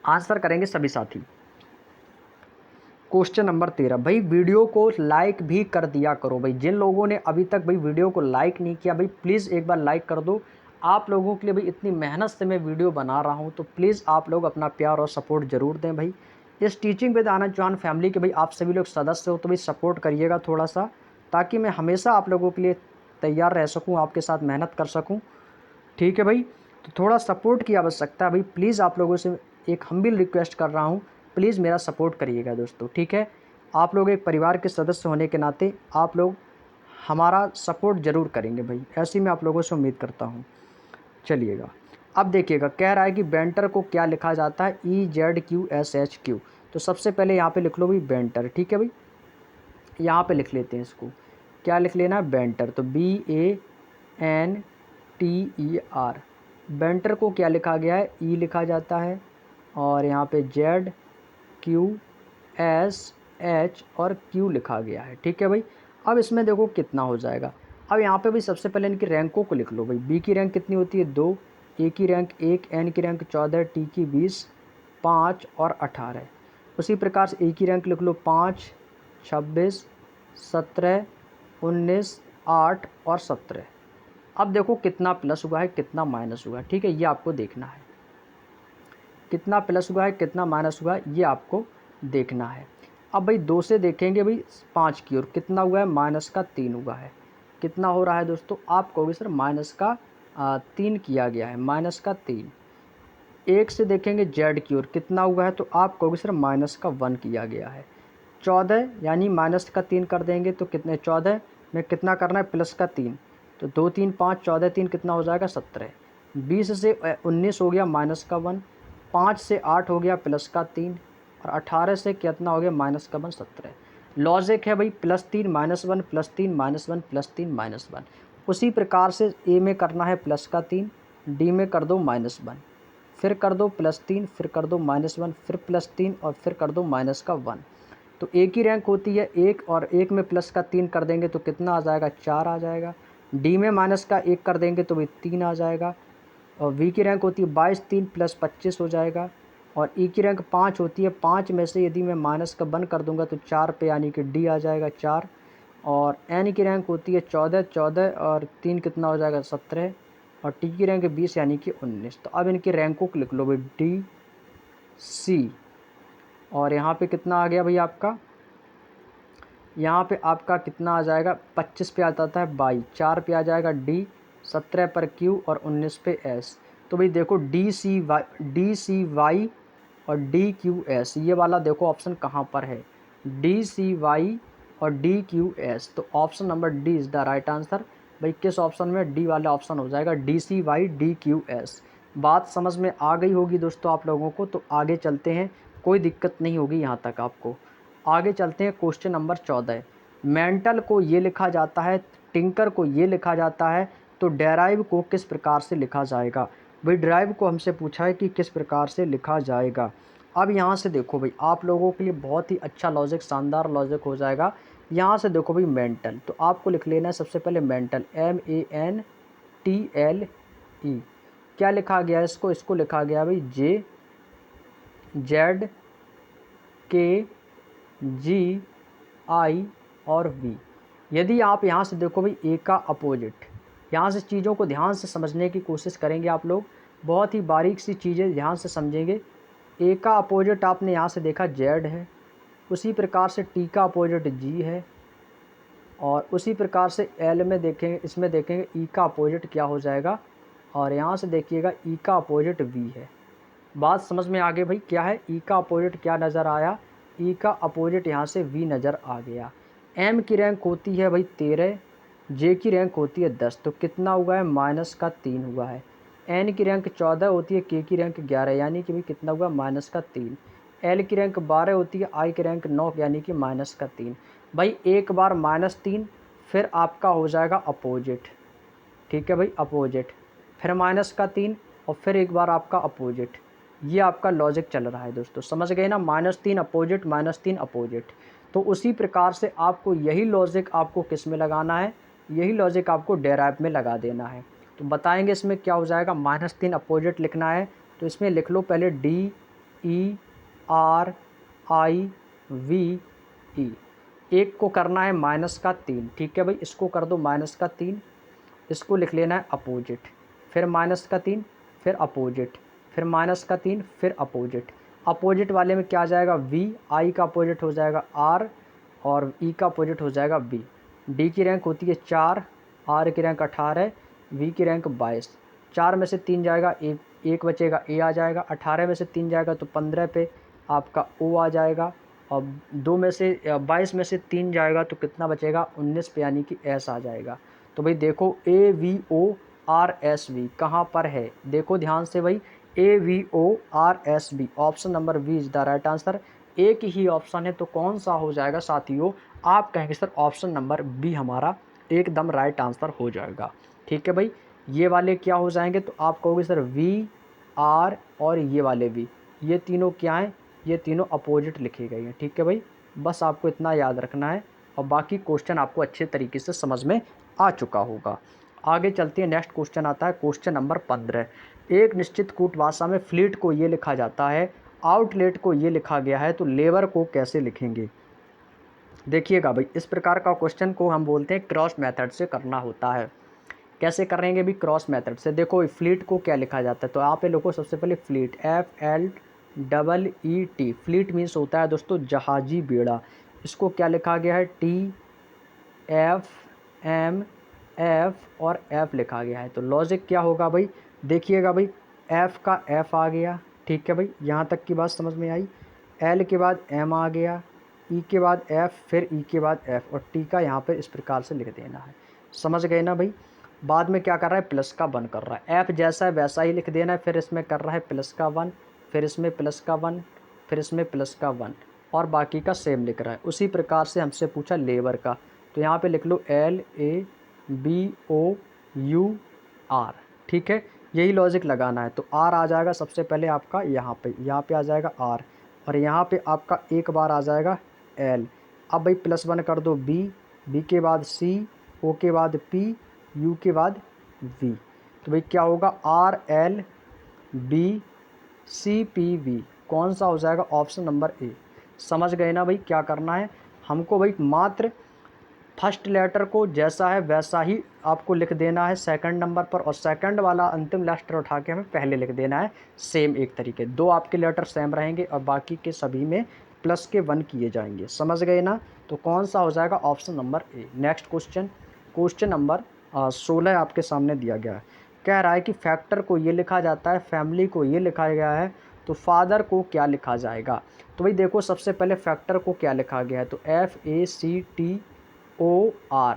आंसर करेंगे सभी साथी। क्वेश्चन नंबर 13, भाई वीडियो को लाइक भी कर दिया करो भाई। जिन लोगों ने अभी तक भाई वीडियो को लाइक नहीं किया भाई, प्लीज़ एक बार लाइक कर दो। आप लोगों के लिए भाई इतनी मेहनत से मैं वीडियो बना रहा हूं, तो प्लीज़ आप लोग अपना प्यार और सपोर्ट ज़रूर दें भाई। इस teaching with Anand Chauhan family के भाई आप सभी लोग सदस्य हो, तो भाई सपोर्ट करिएगा थोड़ा सा, ताकि मैं हमेशा आप लोगों के लिए तैयार रह सकूँ, आपके साथ मेहनत कर सकूँ, ठीक है भाई। तो थोड़ा सपोर्ट की आवश्यकता है भाई, प्लीज़ आप लोगों से एक हम्बल रिक्वेस्ट कर रहा हूँ, प्लीज़ मेरा सपोर्ट करिएगा दोस्तों, ठीक है। आप लोग एक परिवार के सदस्य होने के नाते आप लोग हमारा सपोर्ट ज़रूर करेंगे भाई, ऐसी मैं आप लोगों से उम्मीद करता हूँ। चलिएगा अब देखिएगा, कह रहा है कि बेंटर को क्या लिखा जाता है, EZQSHQ। तो सबसे पहले यहाँ पे लिख लो भाई बेंटर, ठीक है भाई, यहाँ पे लिख लेते हैं इसको, क्या लिख लेना है बेंटर, तो BANTER। बेंटर को क्या लिखा गया है, ई लिखा जाता है, और यहाँ पे ZQSH और Q लिखा गया है, ठीक है भाई। अब इसमें देखो कितना हो जाएगा। अब यहाँ पे भाई सबसे पहले इनकी रैंकों को लिख लो भाई। बी की रैंक कितनी होती है 2, ए की रैंक 1, एन की रैंक 14, टी की 20, 5 और 18। उसी प्रकार से ए की रैंक लिख लो 5, 26, 17, 19, 8 और 17। अब देखो कितना प्लस हुआ है कितना माइनस हुआ है, ठीक है, ये आपको देखना है, कितना प्लस हुआ है कितना माइनस हुआ है ये आपको देखना है। अब भाई 2 से देखेंगे भाई 5 की ओर, कितना हुआ है माइनस का 3 हुआ है। कितना हो रहा है दोस्तों, आप कहोगे सर माइनस का 3 किया गया है, माइनस का 3। 1 से देखेंगे जेड की ओर, कितना हुआ है, तो आप कहोगे सर माइनस का 1 किया गया है। 14 यानी माइनस का 3 कर देंगे तो कितने 14, में कितना करना है, प्लस का 3। तो 2 3 5 14 3 कितना हो जाएगा 17। 20 से 19 हो गया माइनस का 1, 5 से 8 हो गया प्लस का 3, और 18 से कितना हो गया माइनस का 1 17। लॉजिक है भाई +3 -1 +3 -1 +3 -1। उसी प्रकार से ए में करना है प्लस का 3, डी में कर दो -1, फिर कर दो +3, फिर कर दो -1, फिर +3 और फिर कर दो माइनस का 1। तो ए की रैंक होती है 1 और 1 में प्लस का 3 कर देंगे तो कितना आ जाएगा 4 आ जाएगा। डी में माइनस का 1 कर देंगे तो भी 3 आ जाएगा। और वी की रैंक होती है 22 3 + 25 हो जाएगा। और ई की रैंक 5 होती है, 5 में से यदि मैं माइनस का 1 कर दूंगा तो 4 पे यानी कि डी आ जाएगा 4। और एन की रैंक होती है 14 14 और 3 कितना हो जाएगा 17। और टी की रैंक 20 यानी कि 19। तो अब इनकी रैंकों को लिख लो भाई डी सी। और यहाँ पे कितना आ गया भाई आपका, यहाँ पे आपका कितना आ जाएगा 25 पे आ जाता है बाई, 4 पे आ जाएगा डी, 17 पर क्यू और 19 पे एस। तो भाई देखो डी सी वाई और डी क्यू एस, ये वाला देखो ऑप्शन कहाँ पर है, डी सी वाई और डी क्यू एस। तो option number D is the right answer. भाई किस ऑप्शन में, डी वाला ऑप्शन हो जाएगा, D C Y D Q S. बात समझ में आ गई होगी दोस्तों आप लोगों को। तो आगे चलते हैं, कोई दिक्कत नहीं होगी यहाँ तक आपको। आगे चलते हैं क्वेश्चन नंबर 14। मेंटल को ये लिखा जाता है, टिंकर को ये लिखा जाता है, तो डेराइव को किस प्रकार से लिखा जाएगा। भाई ड्राइव को हमसे पूछा है कि किस प्रकार से लिखा जाएगा। अब यहाँ से देखो भाई आप लोगों के लिए बहुत ही अच्छा लॉजिक, शानदार लॉजिक हो जाएगा। यहाँ से देखो भाई मेंटल, तो आपको लिख लेना है सबसे पहले मेंटल, MENTLE। क्या लिखा गया है इसको लिखा गया भाई JZKGI और V। यदि आप यहाँ से देखो भाई ए का अपोजिट, यहाँ से चीज़ों को ध्यान से समझने की कोशिश करेंगे आप लोग, बहुत ही बारीक सी चीज़ें ध्यान से समझेंगे। ए का अपोजिट आपने यहाँ से देखा जेड है, उसी प्रकार से टी का अपोजिट जी है, और उसी प्रकार से एल में देखेंगे, इसमें देखेंगे ई का अपोजिट क्या हो जाएगा, और यहाँ से देखिएगा ई का अपोजिट वी है। बात समझ में आ गई भाई, क्या है ई का अपोजिट क्या नज़र आया, ई का अपोजिट यहाँ से वी नज़र आ गया। एम की रैंक होती है भाई 13, जे की रैंक होती है 10, तो कितना हुआ है माइनस का 3 हुआ है। एन की रैंक 14 होती है, के की रैंक 11 यानी कि भाई कितना हुआ माइनस का 3। एल की रैंक 12 होती है, आई की रैंक 9 यानी कि माइनस का 3। भाई एक बार -3, फिर आपका हो जाएगा अपोजिट, ठीक है भाई अपोजिट, फिर माइनस का 3 और फिर एक बार आपका अपोजिट। ये आपका लॉजिक चल रहा है दोस्तों, समझ गए ना, -3 अपोजिट -3 अपोजिट। तो उसी प्रकार से आपको यही लॉजिक आपको किस में लगाना है, यही लॉजिक आपको डेराइव में लगा देना है। तो बताएंगे इसमें क्या हो जाएगा, -3 अपोजिट लिखना है तो इसमें लिख लो पहले DERIVE। एक को करना है -3, ठीक है भाई, इसको कर दो -3, इसको लिख लेना है अपोजिट, फिर -3, फिर अपोजिट, फिर -3, फिर अपोजिट। अपोजिट वाले में क्या आ जाएगा वी, आई का अपोजिट हो जाएगा आर और ई का अपोजिट हो जाएगा बी। डी की रैंक होती है 4, आर की रैंक 18, वी की रैंक 22। 4 में से 3 जाएगा, एक बचेगा, ए आ जाएगा। 18 में से 3 जाएगा तो 15 पे आपका ओ आ जाएगा, और 2 में से 22 में से 3 जाएगा तो कितना बचेगा 19 पे यानी कि एस आ जाएगा। तो भाई देखो AVORSV कहाँ पर है, देखो ध्यान से भाई, AVORSV option number V is the right answer. एक ही ऑप्शन है तो कौन सा हो जाएगा साथियों, आप कहेंगे सर ऑप्शन नंबर बी हमारा एकदम राइट आंसर हो जाएगा। ठीक है भाई, ये वाले क्या हो जाएंगे, तो आप कहोगे सर वी आर और ये वाले वी, ये तीनों क्या हैं, ये तीनों अपोजिट लिखे गए हैं। ठीक है भाई, बस आपको इतना याद रखना है और बाकी क्वेश्चन आपको अच्छे तरीके से समझ में आ चुका होगा। आगे चलते हैं, नेक्स्ट क्वेश्चन आता है क्वेश्चन नंबर 15। एक निश्चित कूट भाषा में फ्लीट को ये लिखा जाता है, आउटलेट को ये लिखा गया है, तो लेबर को कैसे लिखेंगे। देखिएगा भाई, इस प्रकार का क्वेश्चन को हम बोलते हैं क्रॉस मेथड से करना होता है। कैसे करेंगे भी, क्रॉस मेथड से। देखो फ्लीट को क्या लिखा जाता है, तो आप लोगों सबसे पहले फ्लीट FLEET, फ्लीट मीन्स होता है दोस्तों जहाजी बेड़ा। इसको क्या लिखा गया है, TFMF और F लिखा गया है। तो लॉजिक क्या होगा भाई, देखिएगा भाई, F का F आ गया, ठीक है भाई, यहाँ तक की बात समझ में आई। L के बाद M आ गया, ई के बाद एफ, फिर ई के बाद एफ, और टी का यहाँ पर इस प्रकार से लिख देना है। समझ गए ना भाई। बाद में क्या कर रहा है, प्लस का 1 कर रहा है, एफ जैसा है वैसा ही लिख देना है, फिर इसमें कर रहा है प्लस का 1, फिर इसमें प्लस का 1, फिर इसमें प्लस का 1, और बाकी का सेम लिख रहा है। उसी प्रकार से हमसे पूछा लेबर का, तो यहाँ पे लिख लो LABOUR, ठीक है, यही लॉजिक लगाना है। तो आर आ जाएगा सबसे पहले आपका यहाँ पे आ जाएगा आर, और यहाँ पे आपका एक बार आ जाएगा एल। अब भाई +1 कर दो बी के बाद सी, ओ के बाद पी, यू के बाद वी। तो भाई क्या होगा, RLBCPV, कौन सा हो जाएगा, ऑप्शन नंबर ए। समझ गए ना भाई। क्या करना है हमको भाई, मात्र फर्स्ट लेटर को जैसा है वैसा ही आपको लिख देना है सेकंड नंबर पर, और सेकंड वाला अंतिम लेटर उठा के हमें पहले लिख देना है सेम एक तरीके। 2 आपके लेटर सेम रहेंगे और बाकी के सभी में प्लस के 1 किए जाएंगे। समझ गए ना। तो कौन सा हो जाएगा, option number A. Next question, question number 16 आपके सामने दिया गया है। कह रहा है कि फैक्टर को ये लिखा जाता है, फैमिली को ये लिखा गया है, तो फादर को क्या लिखा जाएगा। तो भाई देखो सबसे पहले फैक्टर को क्या लिखा गया है, तो FACTOR।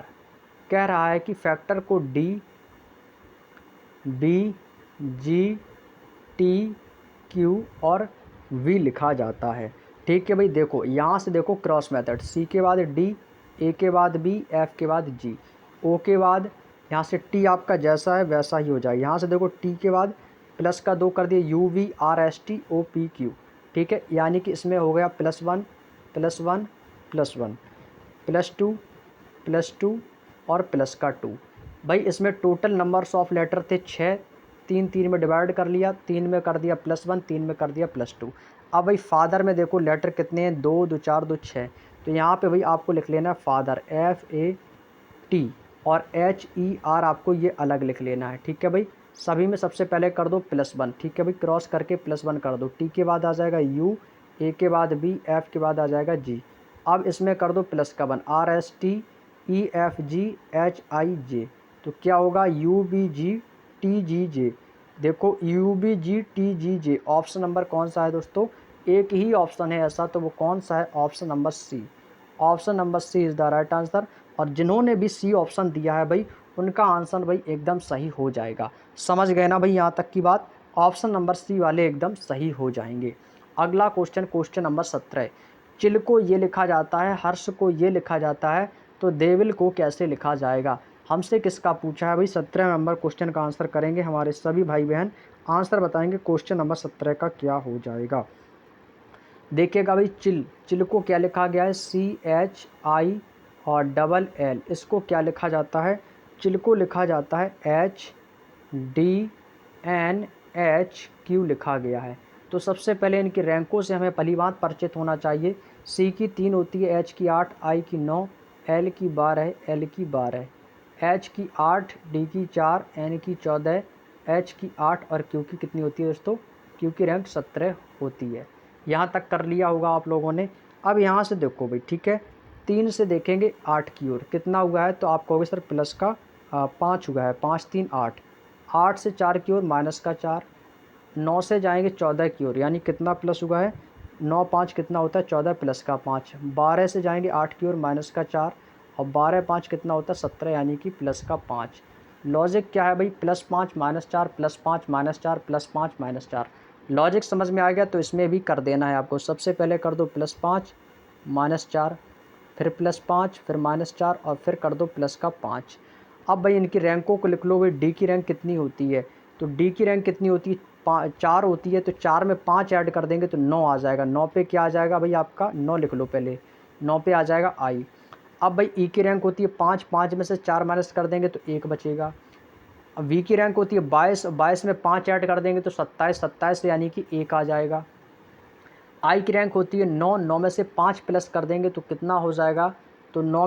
कह रहा है कि फैक्टर को DBGTQ और V लिखा जाता है। ठीक है भाई, देखो यहाँ से देखो क्रॉस मेथड, C के बाद D, A के बाद B, F के बाद G, O के बाद यहाँ से T आपका जैसा है वैसा ही हो जाएगा। यहाँ से देखो T के बाद प्लस का 2 कर दिए, UVRSTOPQ, ठीक है, यानी कि इसमें हो गया +1 +1 +1 +2 और प्लस का 2। भाई इसमें टोटल नंबर्स ऑफ लेटर थे 6, 3 में डिवाइड कर लिया, 3 में कर दिया +1, 3 में कर दिया +2। अब भाई फादर में देखो लेटर कितने हैं, 2 2 4 2 6, तो यहाँ पे भाई आपको लिख लेना है फादर FAT, और HER आपको ये अलग लिख लेना है। ठीक है भाई, सभी में सबसे पहले कर दो +1, ठीक है भाई, क्रॉस करके +1 कर दो। T के बाद आ जाएगा U, A के बाद B, F के बाद आ जाएगा G। अब इसमें कर दो प्लस का 1, RSTEFGHIJ, तो क्या होगा UBGTGJ। देखो UBGTGJ ऑप्शन नंबर कौन सा है दोस्तों, एक ही ऑप्शन है ऐसा, तो वो कौन सा है, option number C. Option number C is the right answer. और जिन्होंने भी सी ऑप्शन दिया है भाई, उनका आंसर भाई एकदम सही हो जाएगा। समझ गए ना भाई यहाँ तक की बात, ऑप्शन नंबर सी वाले एकदम सही हो जाएंगे। अगला क्वेश्चन, क्वेश्चन नंबर 17। चिल को ये लिखा जाता है, हर्ष को ये लिखा जाता है, तो देविल को कैसे लिखा जाएगा। हमसे किसका पूछा है भाई, 17 नंबर क्वेश्चन का आंसर करेंगे हमारे सभी भाई बहन। आंसर बताएंगे क्वेश्चन नंबर 17 का क्या हो जाएगा। देखिएगा भाई, चिल को क्या लिखा गया है, CHI और LL, इसको क्या लिखा जाता है, चिल को लिखा जाता है HDNHQ लिखा गया है। तो सबसे पहले इनके रैंकों से हमें पहली बात परिचित होना चाहिए। C की 3 होती है, H की 8, I की 9, L की 12, L की 12, H की 8, D की 4, N की 14, H की 8 और Q की कितनी होती है दोस्तों, Q की रैंक 17 होती है। यहाँ तक कर लिया होगा आप लोगों ने। अब यहाँ से देखो भाई, ठीक है, 3 से देखेंगे 8 की ओर कितना हुआ है, तो आप कहोगे सर प्लस का 5 हुआ है, 5 3 8, 8 से 4 की ओर माइनस का 4, 9 से जाएंगे 14 की ओर, यानी कितना प्लस हुआ है, 9 5 कितना होता है 14 प्लस का 5, 12 से जाएंगे 8 की ओर माइनस का 4, और 12 5 कितना होता है 17, यानी कि प्लस का 5। लॉजिक क्या है भाई, +5 -4 +5 -4 +5 -4। लॉजिक समझ में आ गया, तो इसमें भी कर देना है आपको। सबसे पहले कर दो +5 -4, फिर +5, फिर -4 और फिर कर दो प्लस का 5। अब भाई इनकी रैंकों को लिख लो भाई, डी की रैंक कितनी होती है, तो डी की रैंक कितनी होती है, 4 होती है, तो 4 में 5 ऐड कर देंगे तो 9 आ जाएगा। 9 पे क्या आ जाएगा भाई आपका, 9 लिख लो पहले, 9 पे आ जाएगा आई। अब भाई ई की रैंक होती है 5, 5 में से 4 माइनस कर देंगे तो 1 बचेगा। अब वी की रैंक होती है 22, 22 में 5 ऐड कर देंगे तो 27, 27 यानी कि 1 आ जाएगा। आई की रैंक होती है 9, 9 में से 5 प्लस कर देंगे तो कितना हो जाएगा, तो 9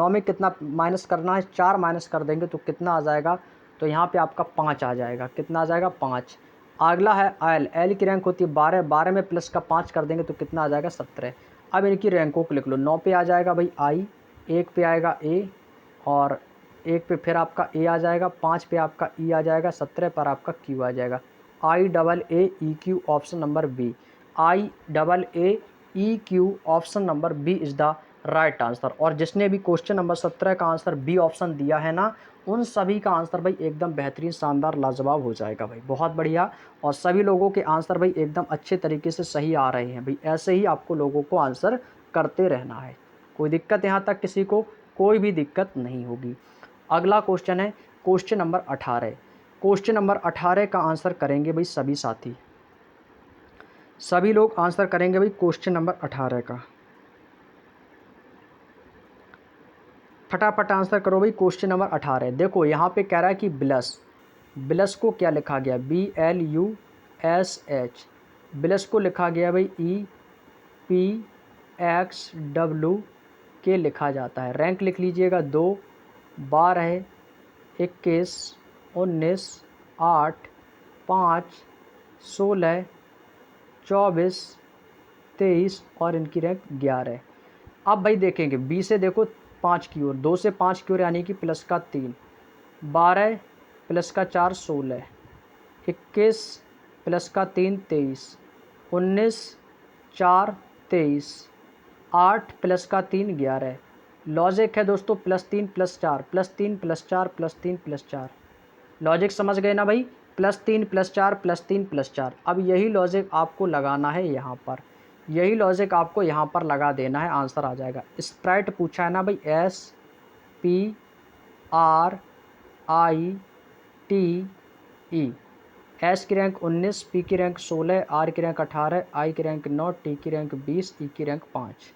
में कितना माइनस करना है, 4 माइनस कर देंगे तो कितना आ जाएगा, तो यहाँ पे आपका 5 आ जाएगा। कितना आ जाएगा, 5। अगला है एल, एल की रैंक होती है 12, 12 में प्लस का 5 कर देंगे तो कितना आ जाएगा, 17। अब इनकी रैंकों को लिख लो, 9 पे आ जाएगा भाई आई, 1 पे आएगा ए, और 1 पे फिर आपका ए आ जाएगा, 5 पे आपका ई आ जाएगा, 17 पर आपका क्यू आ जाएगा। IAAEQ option number B, IAAEQ EQ option number B is the right answer. और जिसने भी क्वेश्चन नंबर 17 का आंसर बी ऑप्शन दिया है ना, उन सभी का आंसर भाई एकदम बेहतरीन, शानदार, लाजवाब हो जाएगा भाई, बहुत बढ़िया। और सभी लोगों के आंसर भाई एकदम अच्छे तरीके से सही आ रहे हैं भाई। ऐसे ही आपको लोगों को आंसर करते रहना है, कोई दिक्कत यहाँ तक किसी को कोई भी दिक्कत नहीं होगी। अगला क्वेश्चन है क्वेश्चन नंबर 18। क्वेश्चन नंबर 18 का आंसर करेंगे भाई सभी साथी, सभी लोग आंसर करेंगे भाई क्वेश्चन नंबर 18 का। फटाफट आंसर करो भाई क्वेश्चन नंबर 18। देखो यहाँ पे कह रहा है कि ब्लस, ब्लस को क्या लिखा गया, BLUSH, ब्लस को लिखा गया भाई EPXW के लिखा जाता है। रैंक लिख लीजिएगा 2, 12, 21, 19, 8, 5, 16, 24, 23 और इनकी रैंक 11। अब भाई देखेंगे बी से देखो 5 की ओर, 2 से 5 की ओर यानी कि प्लस का 3, 12 प्लस का 4 16, 21 प्लस का 3 23, 19 4 23, 8 प्लस का 3 11। लॉजिक है दोस्तों +3 +4 +3 +4 +3 +4। लॉजिक समझ गए ना भाई, +3 +4 +3 +4। अब यही लॉजिक आपको लगाना है यहाँ पर, यही लॉजिक आपको यहाँ पर लगा देना है, आंसर आ जाएगा। स्प्राइट पूछा है ना भाई, SPRITE। एस की रैंक 19, पी की रैंक 16, आर की रैंक 18, आई की रैंक 9, टी की रैंक 20, ई की रैंक 5।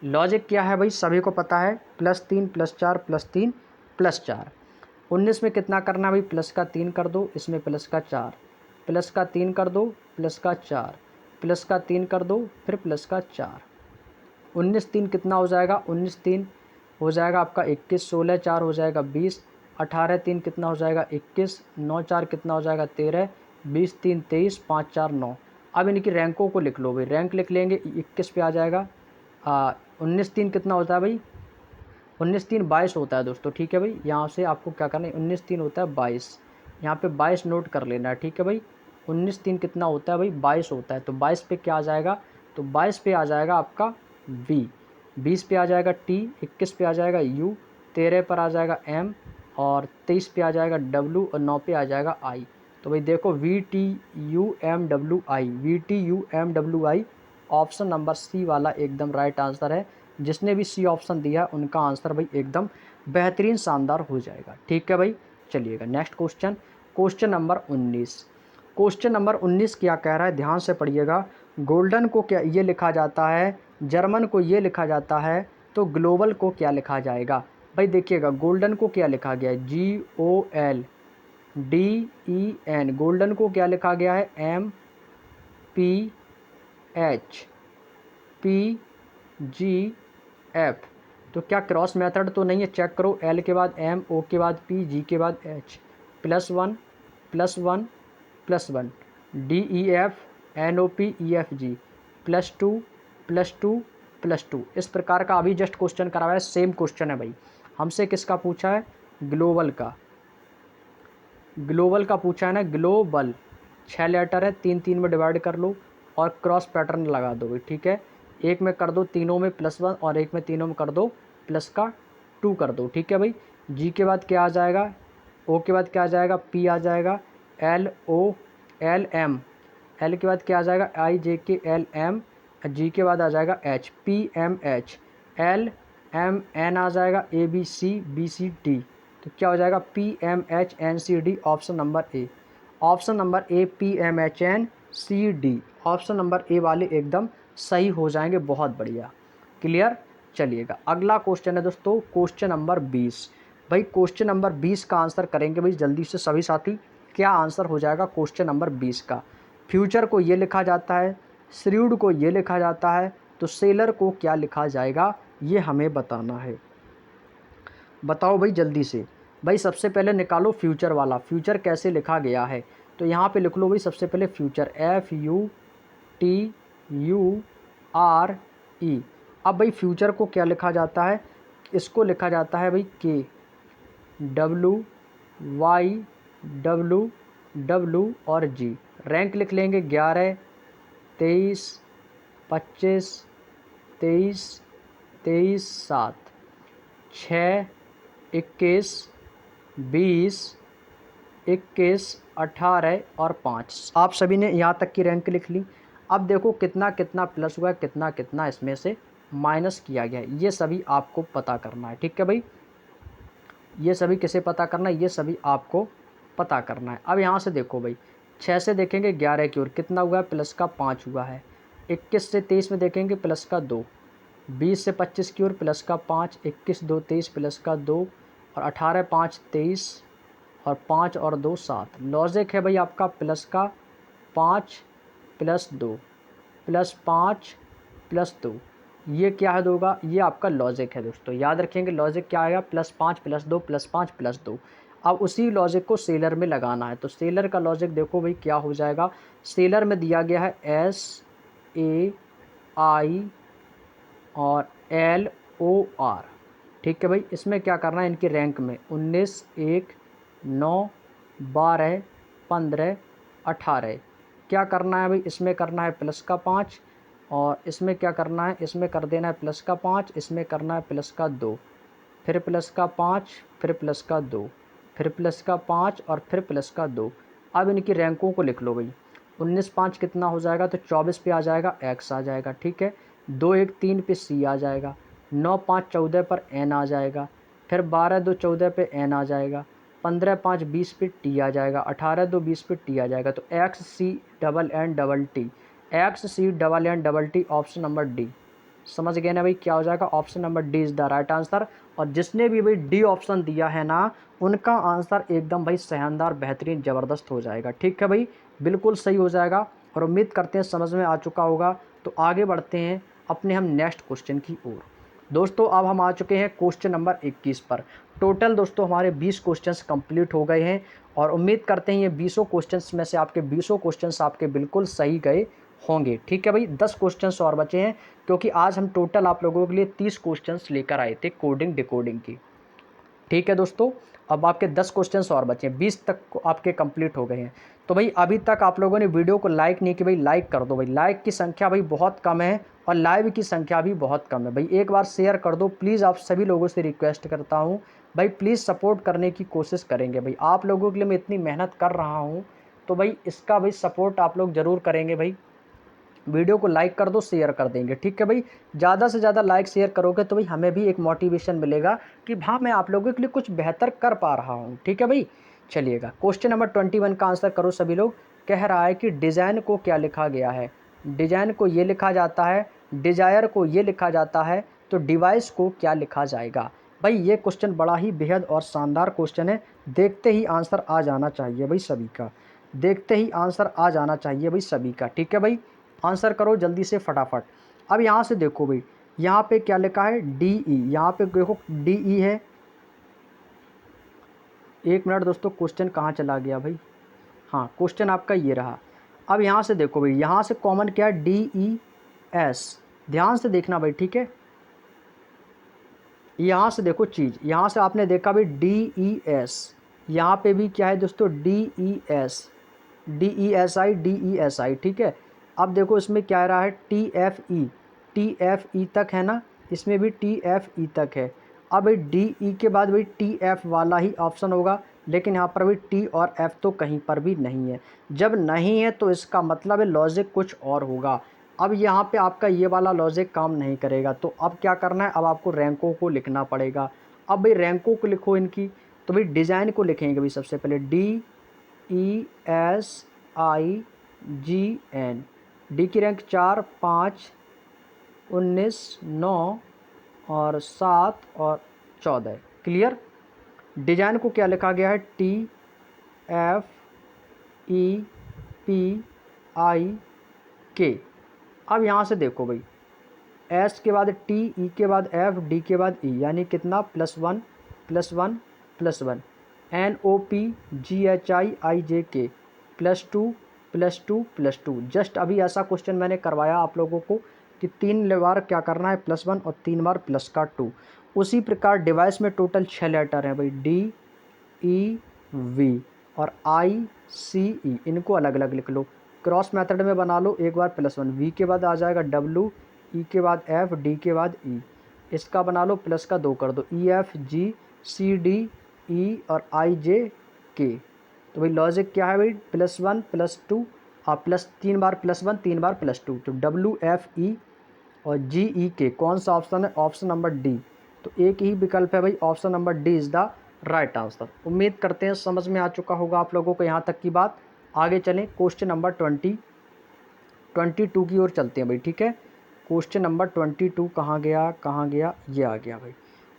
लॉजिक क्या है भाई सभी को पता है, +3 +4 +3 +4। 19 में कितना करना है भाई, प्लस का 3 कर दो, इसमें प्लस का 4, प्लस का 3 कर दो, प्लस का 4, प्लस का 3 कर दो, फिर प्लस का 4। 19 3 कितना हो जाएगा, 19 3 हो जाएगा आपका 21, 16 4 हो जाएगा 20, 18 3 कितना हो जाएगा 21, 9 4 कितना हो जाएगा 13, 20 3 23, 5 4 9। अब इनकी रैंकों को लिख लो भाई, रैंक लिख लेंगे, 21 पे आ जाएगा। 19 3 कितना होता है भाई, 19 3 22 होता है दोस्तों, ठीक है भाई। यहाँ से आपको क्या करना है, 19 3 होता है 22, यहाँ पे 22 नोट कर लेना है, ठीक है भाई। 19 3 कितना होता है भाई, 22 होता है। तो 22 पे क्या आ जाएगा, तो 22 पे आ जाएगा आपका V, 20 पे आ जाएगा T, 21 पे आ जाएगा U, 13 पर आ जाएगा M, और 23 पे आ जाएगा W, और 9 पे आ जाएगा I। तो भाई देखो VTUMWI, VTUMWI option number C वाला एकदम राइट आंसर है। जिसने भी सी ऑप्शन दिया उनका आंसर भाई एकदम बेहतरीन, शानदार हो जाएगा, ठीक है भाई। चलिएगा next question, question number 19। Question number 19 क्या कह रहा है, ध्यान से पढ़िएगा। गोल्डन को क्या ये लिखा जाता है, जर्मन को ये लिखा जाता है, तो ग्लोबल को क्या लिखा जाएगा। भाई देखिएगा गोल्डन को क्या लिखा गया है, GOLDEN। गोल्डन को क्या लिखा गया है, MPHPGF। तो क्या क्रॉस मेथड तो नहीं है, चेक करो। L के बाद M, O के बाद P, G के बाद H, +1 +1 +1, DEF NOP EFG, +2 +2 +2। इस प्रकार का अभी जस्ट क्वेश्चन करा हुआ है, सेम क्वेश्चन है भाई। हमसे किसका पूछा है, ग्लोबल का, ग्लोबल का पूछा है ना, ग्लोबल 6 लेटर है, 3 3 में डिवाइड कर लो और क्रॉस पैटर्न लगा दो भाई, ठीक है। एक में कर दो तीनों में +1 और एक में तीनों में कर दो +2 कर दो, ठीक है भाई। जी के बाद क्या आ जाएगा, ओ के बाद क्या आ जाएगा, पी आ जाएगा, LOLM, एल के बाद क्या आ जाएगा, IJKLM, जी के बाद आ जाएगा H, PMH, LMN आ जाएगा, ABCBCD। तो क्या हो जाएगा, PMHNCD, option number A. Option number A PMHNCD, option number A वाले एकदम सही हो जाएंगे, बहुत बढ़िया, क्लियर। चलिएगा अगला क्वेश्चन है दोस्तों, क्वेश्चन नंबर 20। भाई क्वेश्चन नंबर 20 का आंसर करेंगे भाई जल्दी से सभी साथी। क्या आंसर हो जाएगा क्वेश्चन नंबर 20 का, फ्यूचर को ये लिखा जाता है, श्रीउड को ये लिखा जाता है, तो सेलर को क्या लिखा जाएगा, ये हमें बताना है। बताओ भाई जल्दी से। भाई सबसे पहले निकालो फ्यूचर वाला, फ्यूचर कैसे लिखा गया है। तो यहाँ पे लिख लो भाई सबसे पहले फ्यूचर, FUTURE। अब भाई फ्यूचर को क्या लिखा जाता है, इसको लिखा जाता है भाई KWYWW और G। रैंक लिख लेंगे 11, 23, 25, 23, 23, 7, 6, 21, 20, 21, 18 और 5। आप सभी ने यहाँ तक की रैंक लिख ली। अब देखो कितना कितना प्लस हुआ है, कितना कितना इसमें से माइनस किया गया है, ये सभी आपको पता करना है। ठीक है भाई, ये सभी किसे पता करना है, ये सभी आपको पता करना है। अब यहाँ से देखो भाई, 6 से देखेंगे 11 की ओर कितना हुआ है, प्लस का 5 हुआ है। 21 से 23 में देखेंगे प्लस का 2, 20 से 25 की ओर प्लस का 5, 21, 2, 23 प्लस का 2 और 18, 5, 23 और 5 और 2, 7। लॉजिक है भाई आपका प्लस का 5 प्लस 2 प्लस 5 प्लस 2, ये क्या है होगा, ये आपका लॉजिक है दोस्तों। याद रखेंगे लॉजिक क्या आएगा, +5 + 2 +5 + 2। अब उसी लॉजिक को सेलर में लगाना है, तो सेलर का लॉजिक देखो भाई क्या हो जाएगा। सेलर में दिया गया है SAI और LOR। ठीक है भाई, इसमें क्या करना है, इनकी रैंक में 19, 1, 9, 12, 15, 18 क्या करना है भाई, इसमें करना है प्लस का 5 और इसमें क्या करना है, इसमें कर देना है प्लस का 5, इसमें करना है प्लस का 2, फिर प्लस का 5, फिर प्लस का 2, फिर प्लस का 5 और फिर प्लस का 2। अब इनकी रैंकों को लिख लो भाई। 19, 5 कितना हो जाएगा, तो 24 पे आ जाएगा X आ जाएगा। ठीक है, 2, 1, 3 पे C आ जाएगा, 9, 5, 14 पर N आ जाएगा, फिर 12, 2, 14 पे N आ जाएगा, 15, 5, 20 पे T आ जाएगा, 18, 2, 20 पे T आ जाएगा। तो XCNNT, XCNNT option number D. समझ गए ना भाई, क्या हो जाएगा, option number D is the right answer. और जिसने भी भाई डी ऑप्शन दिया है ना, उनका आंसर एकदम भाई शानदार, बेहतरीन, ज़बरदस्त हो जाएगा। ठीक है भाई, बिल्कुल सही हो जाएगा और उम्मीद करते हैं समझ में आ चुका होगा। तो आगे बढ़ते हैं अपने हम नेक्स्ट क्वेश्चन की ओर। दोस्तों अब हम आ चुके हैं क्वेश्चन नंबर 21 पर। टोटल दोस्तों हमारे 20 क्वेश्चंस कंप्लीट हो गए हैं और उम्मीद करते हैं ये 20 क्वेश्चंस में से आपके 20 क्वेश्चंस आपके बिल्कुल सही गए होंगे। ठीक है भाई, 10 क्वेश्चंस और बचे हैं, क्योंकि आज हम टोटल आप लोगों के लिए 30 क्वेश्चंस लेकर आए थे कोडिंग डिकोडिंग की। ठीक है दोस्तों, अब आपके 10 क्वेश्चंस और बचे हैं, 20 तक आपके कंप्लीट हो गए हैं। तो भाई अभी तक आप लोगों ने वीडियो को लाइक नहीं किया भाई, लाइक कर दो भाई। लाइक की संख्या भाई बहुत कम है और लाइव की संख्या भी बहुत कम है भाई, एक बार शेयर कर दो प्लीज़। आप सभी लोगों से रिक्वेस्ट करता हूँ भाई, प्लीज़ सपोर्ट करने की कोशिश करेंगे भाई। आप लोगों के लिए मैं इतनी मेहनत कर रहा हूँ, तो भाई इसका भाई सपोर्ट आप लोग ज़रूर करेंगे भाई। वीडियो को लाइक कर दो, शेयर कर देंगे। ठीक है भाई, ज़्यादा से ज़्यादा लाइक शेयर करोगे तो भाई हमें भी एक मोटिवेशन मिलेगा कि हाँ मैं आप लोगों के लिए कुछ बेहतर कर पा रहा हूँ। ठीक है भाई, चलिएगा क्वेश्चन नंबर 21 का आंसर करो सभी लोग। कह रहा है कि डिज़ाइन को क्या लिखा गया है। डिज़ाइन को ये लिखा जाता है, डिज़ायर को ये लिखा जाता है, तो डिवाइस को क्या लिखा जाएगा। भाई ये क्वेश्चन बड़ा ही बेहद और शानदार क्वेश्चन है, देखते ही आंसर आ जाना चाहिए भाई सभी का, देखते ही आंसर आ जाना चाहिए भाई सभी का। ठीक है भाई, आंसर करो जल्दी से फटाफट। अब यहाँ से देखो भाई, यहाँ पे क्या लिखा है, डी ई, यहाँ पे देखो डी ई है। एक मिनट दोस्तों, क्वेश्चन कहाँ चला गया भाई, हाँ क्वेश्चन आपका ये रहा। अब यहाँ से देखो भाई, यहाँ से कॉमन क्या है, डी ई एस, ध्यान से देखना भाई। ठीक है, यहाँ से देखो चीज़, यहाँ से आपने देखा भाई डी ई एस, यहाँ पे भी क्या है दोस्तों, D E S, D E S आई, डी ई एस आई। ठीक है, अब देखो इसमें क्या आ रहा है, T F E, T F E तक है ना, इसमें भी टी एफ ई तक है। अब भाई डी ई के बाद भाई टी एफ वाला ही ऑप्शन होगा, लेकिन यहाँ पर भी टी और एफ तो कहीं पर भी नहीं है। जब नहीं है तो इसका मतलब है लॉजिक कुछ और होगा। अब यहाँ पे आपका ये वाला लॉजिक काम नहीं करेगा, तो अब क्या करना है, अब आपको रैंकों को लिखना पड़ेगा। अब भाई रैंकों को लिखो इनकी, तो भाई डिज़ाइन को लिखेंगे भाई सबसे पहले, D E S I G N. D की रैंक 4, 5, 19, 9 और 7 और 14। क्लियर। डिज़ाइन को क्या लिखा गया है, T F E P I के। अब यहाँ से देखो भाई, एस के बाद टी, ई के बाद एफ, डी के बाद ई, यानी कितना, +1 +1 +1। N O P G H I I J K, +2 +2 +2। Just अभी ऐसा क्वेश्चन मैंने करवाया आप लोगों को कि 3 बार क्या करना है, +1 और 3 बार +2। उसी प्रकार डिवाइस में टोटल 6 लेटर हैं भाई, डी ई वी और आई सी ई, इनको अलग अलग लिख लो। क्रॉस मेथड में बना लो, एक बार +1, वी के बाद आ जाएगा डब्लू, ई के बाद एफ, डी के बाद ई, इसका बना लो प्लस का 2 कर दो, E F G C D E और आई जे के। तो भाई लॉजिक क्या है भाई, +1 +2 प्लस 3 बार +1 3 बार +2, तो डब्ल्यू एफ ई और जी ई के। कौन सा ऑप्शन है, ऑप्शन नंबर डी। तो एक ही विकल्प है भाई, option number D is the right answer. उम्मीद करते हैं समझ में आ चुका होगा आप लोगों को यहाँ तक की बात। आगे चलें, क्वेश्चन नंबर 22 की ओर चलते हैं भाई, ठीक है। क्वेश्चन नंबर 22 कहाँ गया, ये आ गया भाई।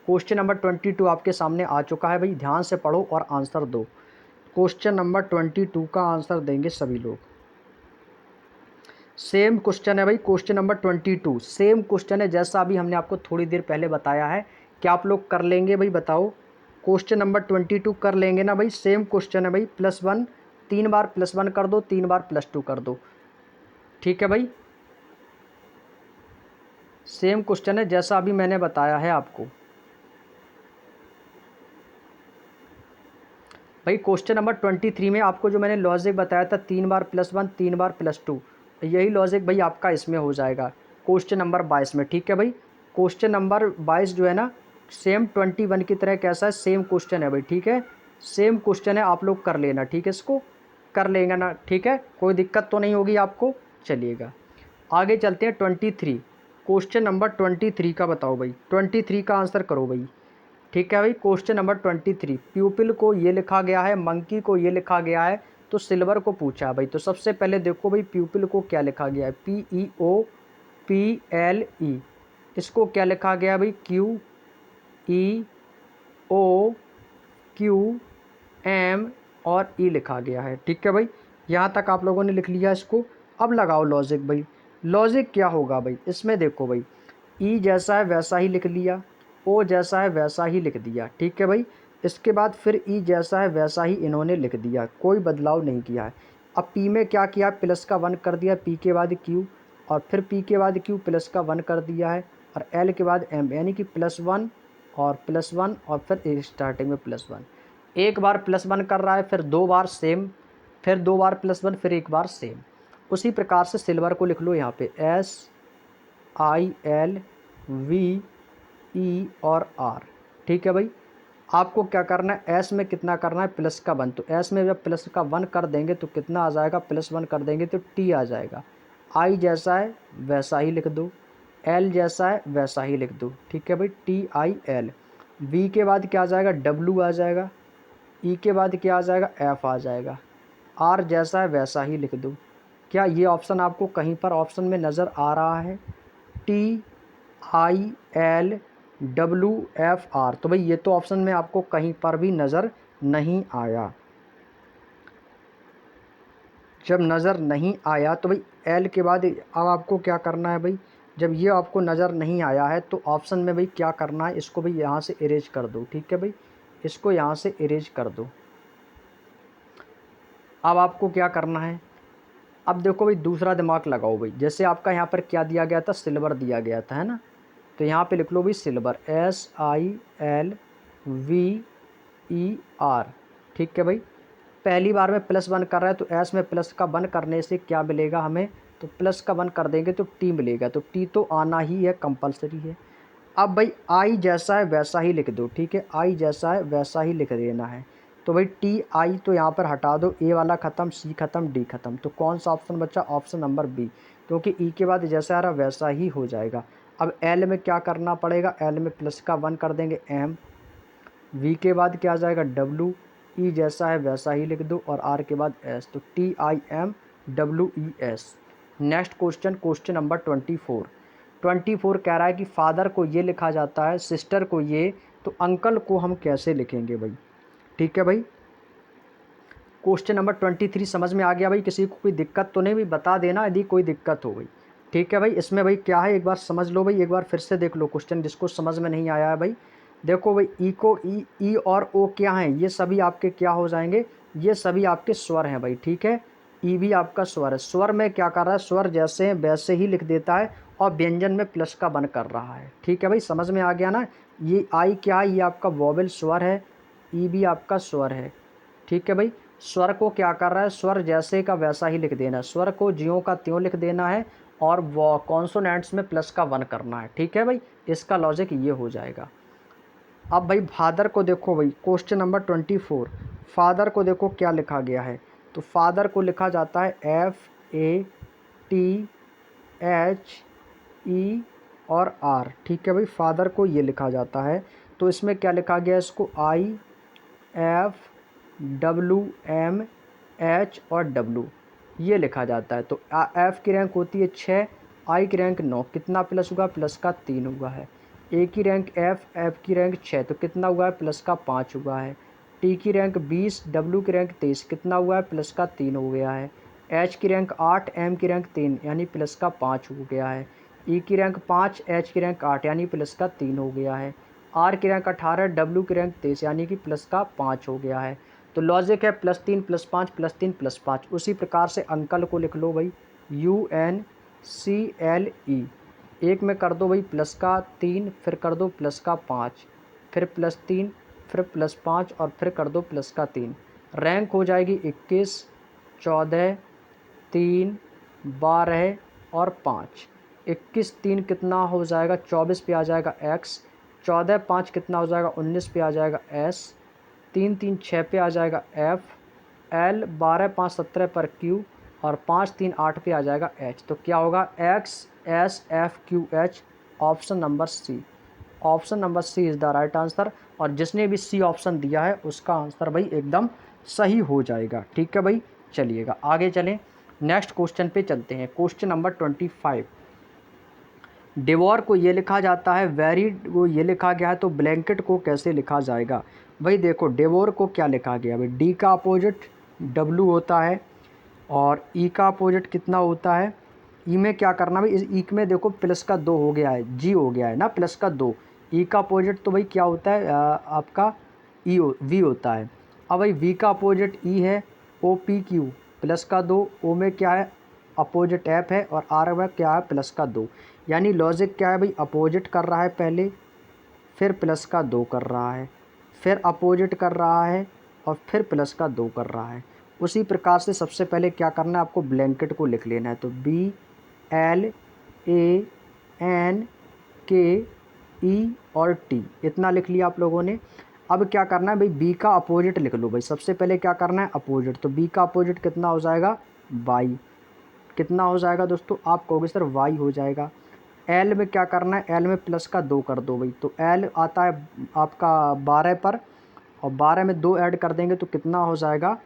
क्वेश्चन नंबर 22 आपके सामने आ चुका है भाई, ध्यान से पढ़ो और आंसर दो। क्वेश्चन नंबर 22 का आंसर देंगे सभी लोग। सेम क्वेश्चन है भाई, क्वेश्चन नंबर 22 सेम क्वेश्चन है जैसा अभी हमने आपको थोड़ी देर पहले बताया है। क्या आप लोग कर लेंगे भाई, बताओ। क्वेश्चन नंबर 22 कर लेंगे ना भाई, सेम क्वेश्चन है भाई, +1 3 बार +1 कर दो, 3 बार +2 कर दो, ठीक है भाई। सेम क्वेश्चन है जैसा अभी मैंने बताया है आपको भाई। क्वेश्चन नंबर 23 में आपको जो मैंने लॉजिक बताया था, 3 बार +1 3 बार +2, यही लॉजिक भाई आपका इसमें हो जाएगा क्वेश्चन नंबर 22 में, ठीक है भाई। क्वेश्चन नंबर 22 जो है ना, सेम 21 की तरह कैसा है, सेम क्वेश्चन है भाई, ठीक है। सेम क्वेश्चन है, आप लोग कर लेना, ठीक है। इसको कर लेंगे ना, ठीक है, कोई दिक्कत तो नहीं होगी आपको। चलिएगा आगे चलते हैं। 23 क्वेश्चन नंबर 23 का बताओ भाई, 23 का आंसर करो भाई, ठीक है भाई। क्वेश्चन नंबर 23, प्यूपिल को ये लिखा गया है, मंकी को ये लिखा गया है, तो सिल्वर को पूछा है भाई। तो सबसे पहले देखो भाई, प्यूपिल को क्या लिखा गया है, PEOPLE। इसको क्या लिखा गया है भाई, QEOQM और E लिखा गया है, ठीक है भाई। यहाँ तक आप लोगों ने लिख लिया इसको। अब लगाओ लॉजिक भाई। लॉजिक क्या होगा भाई, इसमें देखो भाई, ई जैसा है वैसा ही लिख लिया, ओ जैसा है वैसा ही लिख दिया, ठीक है भाई। इसके बाद फिर ई जैसा है वैसा ही इन्होंने लिख दिया, कोई बदलाव नहीं किया है। अब पी में क्या किया, प्लस का 1 कर दिया, पी के बाद क्यू और फिर पी के बाद क्यू प्लस का 1 कर दिया है, और एल के बाद एम, यानी कि +1 और +1 और फिर स्टार्टिंग में +1। एक बार +1 कर रहा है, फिर 2 बार सेम, फिर 2 बार +1, फिर एक बार सेम। उसी प्रकार से सिल्वर को लिख लो यहाँ पे, SILVE और R, ठीक है भाई। आपको क्या करना है, एस में कितना करना है, प्लस का 1, तो एस में जब प्लस का 1 कर देंगे तो कितना आ जाएगा, +1 कर देंगे तो टी आ जाएगा। आई जैसा है वैसा ही लिख दो, एल जैसा है वैसा ही लिख दो, ठीक है भाई, TIL। वी के बाद क्या आ जाएगा, डब्ल्यू आ जाएगा, ई के बाद क्या आ जाएगा, एफ आ जाएगा, आर जैसा है वैसा ही लिख दो। क्या ये ऑप्शन आपको कहीं पर ऑप्शन में नज़र आ रहा है, TILWFR? तो भाई ये तो ऑप्शन में आपको कहीं पर भी नज़र नहीं आया। जब नज़र नहीं आया तो भाई एल के बाद अब आपको क्या करना है भाई, जब ये आपको नज़र नहीं आया है तो ऑप्शन में भाई क्या करना है, इसको भाई यहाँ से इरेज कर दो, ठीक है भाई, इसको यहाँ से इरेज कर दो। अब आपको क्या करना है, अब देखो भाई दूसरा दिमाग लगाओ भाई। जैसे आपका यहाँ पर क्या दिया गया था, सिल्वर दिया गया था, है ना। तो यहाँ पे लिख लो भाई सिल्वर, SILVER, ठीक है भाई। पहली बार में +1 कर रहा है तो एस में प्लस का 1 करने से क्या मिलेगा हमें, तो प्लस का 1 कर देंगे तो टी मिलेगा, तो टी तो आना ही है, कंपलसरी है। अब भाई आई जैसा है वैसा ही लिख दो, ठीक है, आई जैसा है वैसा ही लिख देना है। तो भाई TI तो यहाँ पर हटा दो, ए वाला ख़त्म, सी ख़त्म, डी ख़त्म, तो कौन सा ऑप्शन बचा, ऑप्शन नंबर बी, क्योंकि ई के बाद जैसा आ रहा वैसा ही हो जाएगा। अब एल में क्या करना पड़ेगा, एल में प्लस का 1 कर देंगे, एम, वी के बाद क्या आ जाएगा, डब्ल्यू, ई जैसा है वैसा ही लिख दो, और आर के बाद एस, तो TIMWES। Next question, question number 24 कह रहा है कि फादर को ये लिखा जाता है, सिस्टर को ये, तो अंकल को हम कैसे लिखेंगे भाई, ठीक है भाई। क्वेश्चन नंबर 23 समझ में आ गया भाई, किसी को कोई दिक्कत तो नहीं भाई, बता देना यदि कोई दिक्कत हो भाई, ठीक है भाई। इसमें भाई क्या है, एक बार समझ लो भाई, एक बार फिर से देख लो क्वेश्चन, जिसको समझ में नहीं आया है भाई। देखो भाई, ई को ई और ओ क्या हैं, ये सभी आपके क्या हो जाएंगे, ये सभी आपके स्वर हैं भाई, ठीक है। ई भी आपका स्वर है, स्वर में क्या कर रहा है, स्वर जैसे हैं वैसे ही लिख देता है, और व्यंजन में प्लस का 1 कर रहा है, ठीक है भाई, समझ में आ गया ना। ये आई क्या है, ये आपका वोवेल स्वर है, ई भी आपका स्वर है, ठीक है भाई। स्वर को क्या कर रहा है, स्वर जैसे का वैसा ही लिख देना है, स्वर को ज्यों का त्यों लिख देना है, और वो कॉन्सोनेंट्स में प्लस का 1 करना है। ठीक है भाई, इसका लॉजिक ये हो जाएगा। अब भाई फादर को देखो भाई, क्वेश्चन नंबर 24, फादर को देखो क्या लिखा गया है। तो फादर को लिखा जाता है FATHE और R। ठीक है भाई, फादर को ये लिखा जाता है। तो इसमें क्या लिखा गया है, इसको IFWMH और W ये लिखा जाता है। तो F की रैंक होती है 6, I की रैंक 9, कितना प्लस हुआ, प्लस का 3 हुआ है। A की रैंक F की रैंक 6, तो कितना हुआ है, प्लस का 5 हुआ है। T की रैंक 20, W की रैंक 23, कितना हुआ है, प्लस का 3 हो गया है। H की रैंक 8, M की रैंक 3 यानी प्लस का 5 हो गया है। E की रैंक 5, H की रैंक 8 यानी प्लस का 3 हो गया है। R की रैंक 18, W की रैंक 23 यानी कि प्लस का 5 हो गया है। तो लॉजिक है +3 +5 +3 +5। उसी प्रकार से अंकल को लिख लो भाई, UNCLE। एक में कर दो भाई प्लस का 3, फिर कर दो प्लस का 5, फिर +3, फिर +5 और फिर कर दो प्लस का 3। रैंक हो जाएगी 21, 14, 3, 12 और 5। 21 3 कितना हो जाएगा, 24 पे आ जाएगा X। 14 5 कितना हो जाएगा, 19 पे आ जाएगा S। 3 3 6 पे आ जाएगा F L। 12 5 17 पर Q और 5 3 8 पे आ जाएगा H। तो क्या होगा, X S F Q H, option number C। Option number C is the right answer. और जिसने भी C ऑप्शन दिया है उसका आंसर भाई एकदम सही हो जाएगा। ठीक है भाई, चलिएगा आगे चलें, नेक्स्ट क्वेश्चन पे चलते हैं। क्वेश्चन नंबर 25, डिवोर को ये लिखा जाता है, वेरी को ये लिखा गया है, तो ब्लैंकेट को कैसे लिखा जाएगा। भाई देखो डिवोर को क्या लिखा गया भाई, D का अपोजिट W होता है और E का अपोजिट कितना होता है, E में क्या करना भाई, इस E में देखो प्लस का 2 हो गया है, G हो गया है ना, प्लस का 2। E का अपोजिट तो भाई क्या होता है, आपका V होता है। अब भाई V का अपोजिट E है, OPQ प्लस का 2, O में क्या है, अपोजिट F है और R में क्या है, प्लस का 2। यानी लॉजिक क्या है भाई, अपोजिट कर रहा है पहले, फिर प्लस का 2 कर रहा है, फिर अपोजिट कर रहा है और फिर प्लस का 2 कर रहा है। उसी प्रकार से सबसे पहले क्या करना है, आपको ब्लैंकेट को लिख लेना है। तो BLANKE और T इतना लिख लिया आप लोगों ने। अब क्या करना है भाई, B का अपोजिट लिख लो भाई। सबसे पहले क्या करना है, अपोजिट। तो B का अपोजिट कितना हो जाएगा, Y। कितना हो जाएगा दोस्तों, आप कहोगे सर Y हो जाएगा। L में क्या करना है, L में प्लस का 2 कर दो भाई। तो L आता है आपका 12 पर और 12 में 2 ऐड कर देंगे तो कितना हो जाएगा,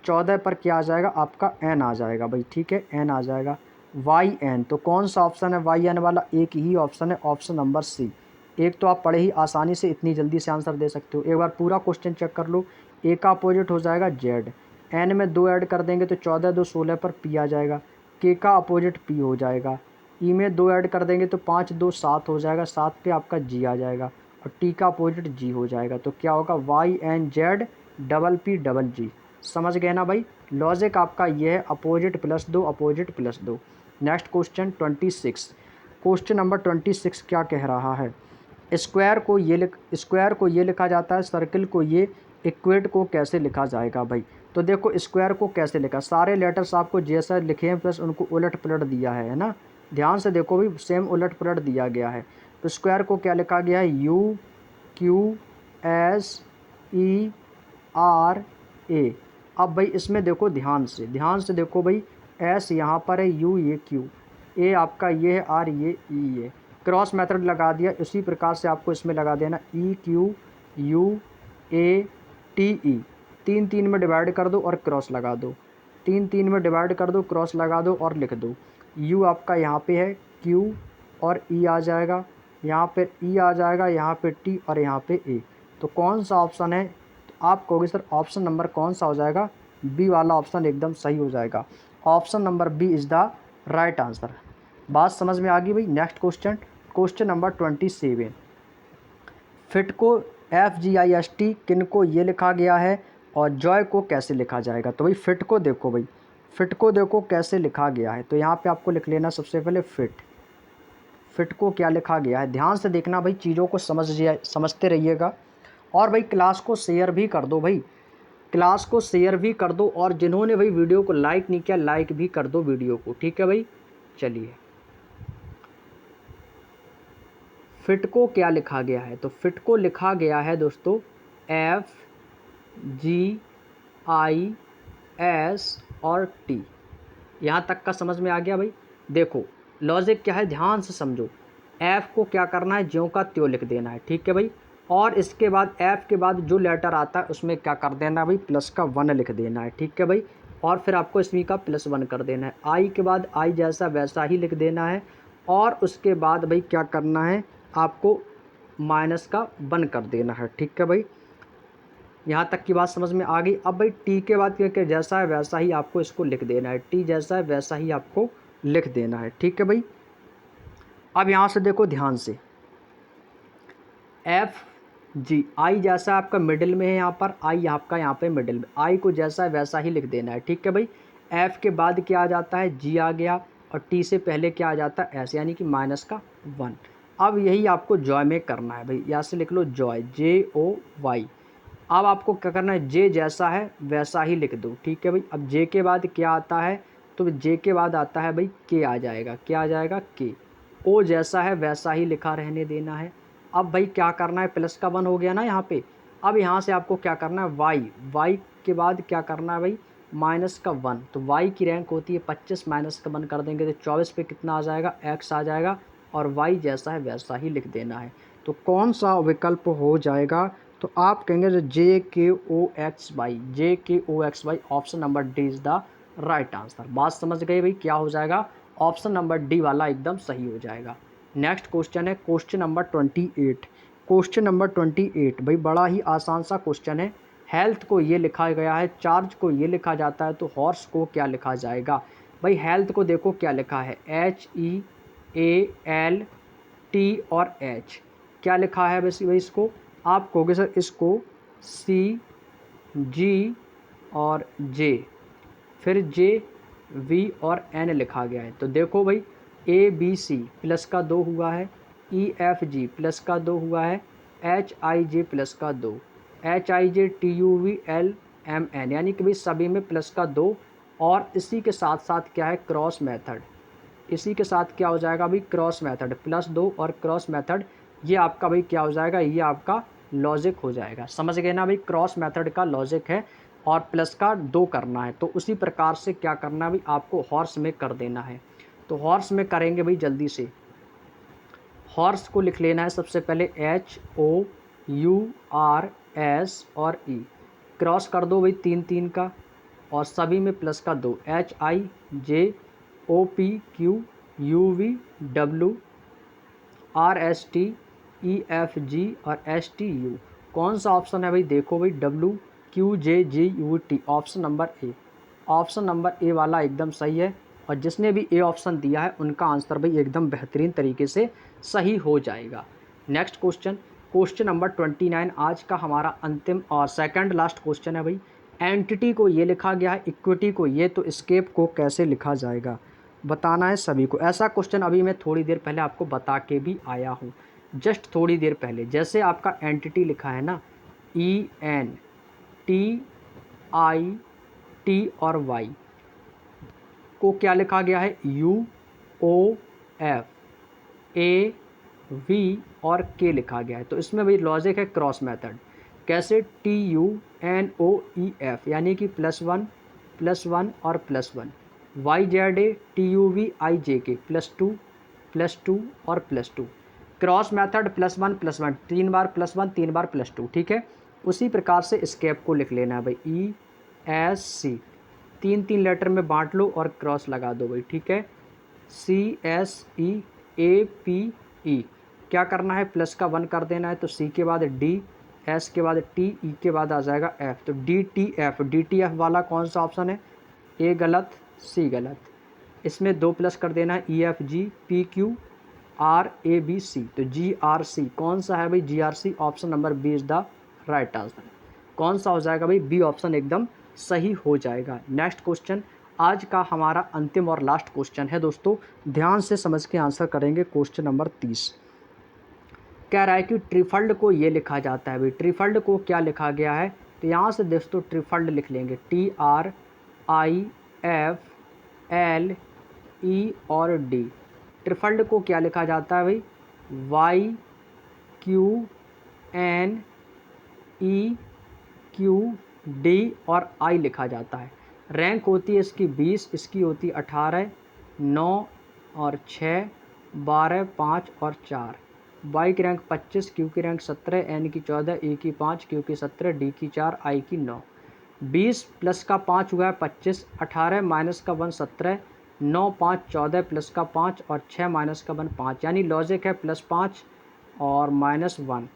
14 पर क्या आ जाएगा, आपका N आ जाएगा भाई। ठीक है, N आ जाएगा, YN। तो कौन सा ऑप्शन है YN वाला, एक ही ऑप्शन है, ऑप्शन नंबर C। एक तो आप पढ़े ही आसानी से इतनी जल्दी से आंसर दे सकते हो। एक बार पूरा क्वेश्चन चेक कर लो। A का अपोजिट हो जाएगा Z, N में 2 ऐड कर देंगे तो 14 2 16 पर P आ जाएगा। K का अपोजिट P हो जाएगा। E में 2 ऐड कर देंगे तो 5 2 7 हो जाएगा, 7 पे आपका G आ जाएगा और T का अपोजिट G हो जाएगा। तो क्या होगा, YNZ PPG। समझ गए ना भाई, लॉजिक आपका ये है, opposite plus 2 opposite plus 2। Next question 26, question number 26 क्या कह रहा है, स्क्वायर को ये लिखा जाता है, सर्किल को ये, इक्वेट को कैसे लिखा जाएगा भाई। तो देखो स्क्वायर को कैसे लिखा, सारे लेटर्स आपको जैसा लिखे हैं प्लस उनको उलट पुलट दिया है ना, ध्यान से देखो भाई, सेम उलट पुलट दिया गया है। तो स्क्वायर को क्या लिखा गया है, UQSERA। अब भाई इसमें देखो ध्यान से देखो भाई, S यहाँ पर है, U ये Q, A आपका ये है, R ये E ये, क्रॉस मेथड लगा दिया। इसी प्रकार से आपको इसमें लगा देना EQUATE। 3 3 में डिवाइड कर दो और क्रॉस लगा दो, 3 3 में डिवाइड कर दो, क्रॉस लगा दो और लिख दो। U आपका यहाँ पे है, Q और E आ जाएगा, यहाँ पे E आ जाएगा, यहाँ पे T और यहाँ पे A। तो कौन सा ऑप्शन है, तो आप कहोगे सर ऑप्शन नंबर कौन सा हो जाएगा, B वाला ऑप्शन एकदम सही हो जाएगा। Option number B is the right answer. बात समझ में आ गई भाई। Next question, question number 27, fit को FGIST, किन को ये लिखा गया है और जॉय को कैसे लिखा जाएगा। तो भाई फिट को देखो भाई, फिट को देखो कैसे लिखा गया है। तो यहाँ पे आपको लिख लेना सबसे पहले फिट को क्या लिखा गया है, ध्यान से देखना भाई, चीज़ों को समझते रहिएगा। और भाई क्लास को शेयर भी कर दो भाई, क्लास को शेयर भी कर दो, और जिन्होंने भाई वीडियो को लाइक नहीं किया लाइक भी कर दो वीडियो को। ठीक है भाई, चलिए फिट को क्या लिखा गया है, तो फिट को लिखा गया है दोस्तों FGIS और T। यहाँ तक का समझ में आ गया भाई। देखो लॉजिक क्या है, ध्यान से समझो। F को क्या करना है, ज्यों का त्यों लिख देना है, ठीक है भाई। और इसके बाद F के बाद जो लेटर आता है उसमें क्या कर देना है भाई, प्लस का 1 लिख देना है, ठीक है भाई। और फिर आपको इसमें का +1 कर देना है। I के बाद I जैसा वैसा ही लिख देना है। और उसके बाद भाई क्या करना है, आपको -1 कर देना है, ठीक है भाई। यहाँ तक की बात समझ में आ गई। अब भाई टी के बाद क्या जैसा है वैसा ही आपको इसको लिख देना है, टी जैसा है वैसा ही आपको लिख देना है, ठीक है भाई। अब यहाँ से देखो ध्यान से, FGI जैसा आपका मिडिल में है, यहाँ पर आई आपका यहाँ पे मिडिल में, आई को जैसा है वैसा ही लिख देना है, ठीक है भाई। F के बाद क्या आ जाता है, G आ गया, और T से पहले क्या आ जाता है, S, यानी कि -1। अब यही आपको जॉय में करना है भाई, यहाँ से लिख लो जॉय, JOY। अब आपको क्या करना है, जे जैसा है वैसा ही लिख दो, ठीक है भाई। अब जे के बाद क्या आता है, तो जे के बाद आता है भाई के आ जाएगा, क्या आ जाएगा, के। ओ जैसा है वैसा ही लिखा रहने देना है। अब भाई क्या करना है, +1 हो गया ना यहाँ पे। अब यहाँ से आपको क्या करना है, वाई के बाद क्या करना है भाई, -1। तो वाई की रैंक होती है 25, -1 कर देंगे तो 24 पे कितना आ जाएगा, x आ जाएगा। और वाई जैसा है वैसा ही लिख देना है। तो कौन सा विकल्प हो जाएगा, तो आप कहेंगे जो JKOXY option number D is the right answer. बात समझ गए भाई, क्या हो जाएगा, ऑप्शन नंबर डी वाला एकदम सही हो जाएगा। नेक्स्ट क्वेश्चन है क्वेश्चन नंबर 28। क्वेश्चन नंबर 28 भाई बड़ा ही आसान सा क्वेश्चन है। हेल्थ को ये लिखा गया है, चार्ज को ये लिखा जाता है, तो हॉर्स को क्या लिखा जाएगा। भाई हेल्थ को देखो क्या लिखा है, HEALT और H। क्या लिखा है वैसे भाई, इसको आप कहोगे सर इसको CG और J, फिर JV और N लिखा गया है। तो देखो भाई ABC प्लस का 2 हुआ है, EFG प्लस का 2 हुआ है, HIJ प्लस का 2, HIJTUVLMN, यानी कि भाई सभी में प्लस का 2। और इसी के साथ साथ क्या है, क्रॉस मेथड। इसी के साथ क्या हो जाएगा भाई, क्रॉस मेथड, +2 और क्रॉस मेथड, ये आपका भाई क्या हो जाएगा, ये आपका लॉजिक हो जाएगा। समझ गए ना भाई, क्रॉस मेथड का लॉजिक है और प्लस का 2 करना है। तो उसी प्रकार से क्या करना है भाई, आपको हॉर्स में कर देना है। तो हॉर्स में करेंगे भाई जल्दी से। हॉर्स को लिख लेना है सबसे पहले HOURS और E, क्रॉस कर दो भाई 3 का, और सभी में प्लस का 2, HIJOPQUWRSTEFG और STU। कौन सा ऑप्शन है भाई, देखो भाई WQJGUT, option number A. Option number A वाला एकदम सही है, और जिसने भी ए ऑप्शन दिया है उनका आंसर भाई एकदम बेहतरीन तरीके से सही हो जाएगा। नेक्स्ट क्वेश्चन, क्वेश्चन नंबर 29 आज का हमारा अंतिम और सेकंड लास्ट क्वेश्चन है भाई। एंटिटी को ये लिखा गया है, इक्विटी को ये, तो स्केप को कैसे लिखा जाएगा, बताना है सभी को। ऐसा क्वेश्चन अभी मैं थोड़ी देर पहले आपको बता के भी आया हूँ, जस्ट थोड़ी देर पहले। जैसे आपका एंटिटी लिखा है ना, ENTIT और Y को क्या लिखा गया है, UOFAV और K लिखा गया है। तो इसमें भाई लॉजिक है क्रॉस मेथड। कैसे, TUNOEF यानी कि +1 +1 और +1, YZATUVIJK +2 +2 और +2, क्रॉस मेथड +1 +1, 3 बार +1 3 बार +2, ठीक है। उसी प्रकार से स्केप को लिख लेना है भाई, ESC 3 लेटर में बांट लो और क्रॉस लगा दो भाई, ठीक है। CSEAPE क्या करना है, प्लस का 1 कर देना है, तो C के बाद D, S के बाद T, E के बाद आ जाएगा F। तो DTF वाला कौन सा ऑप्शन है, A गलत, C गलत। इसमें 2 प्लस कर देना है, EFGPQRABC, तो GRC कौन सा है भाई, GRC option number B is the right answer. कौन सा हो जाएगा भाई, बी ऑप्शन एकदम सही हो जाएगा। नेक्स्ट क्वेश्चन आज का हमारा अंतिम और लास्ट क्वेश्चन है दोस्तों, ध्यान से समझ के आंसर करेंगे। क्वेश्चन नंबर 30 कह रहा है कि ट्रिफल्ड को ये लिखा जाता है भाई, ट्रिफल्ड को क्या लिखा गया है, तो यहाँ से दोस्तों ट्रिफल्ड लिख लेंगे, TRIFLE और D। ट्रिफल्ड को क्या लिखा जाता है भाई, Q N E Q D और I लिखा जाता है। रैंक होती है इसकी 20, इसकी होती है 18, 9 और 6, 12, 5 और 4। Y की रैंक 25, Q की रैंक 17, N की 14, E की 5, Q की 17, D की 4, I की 9। 20 प्लस का 5 हुआ है 25, 18 माइनस का 1 17, 9 5 14 प्लस का 5 और 6 माइनस का 1 5। यानी लॉजिक है +5 और -1।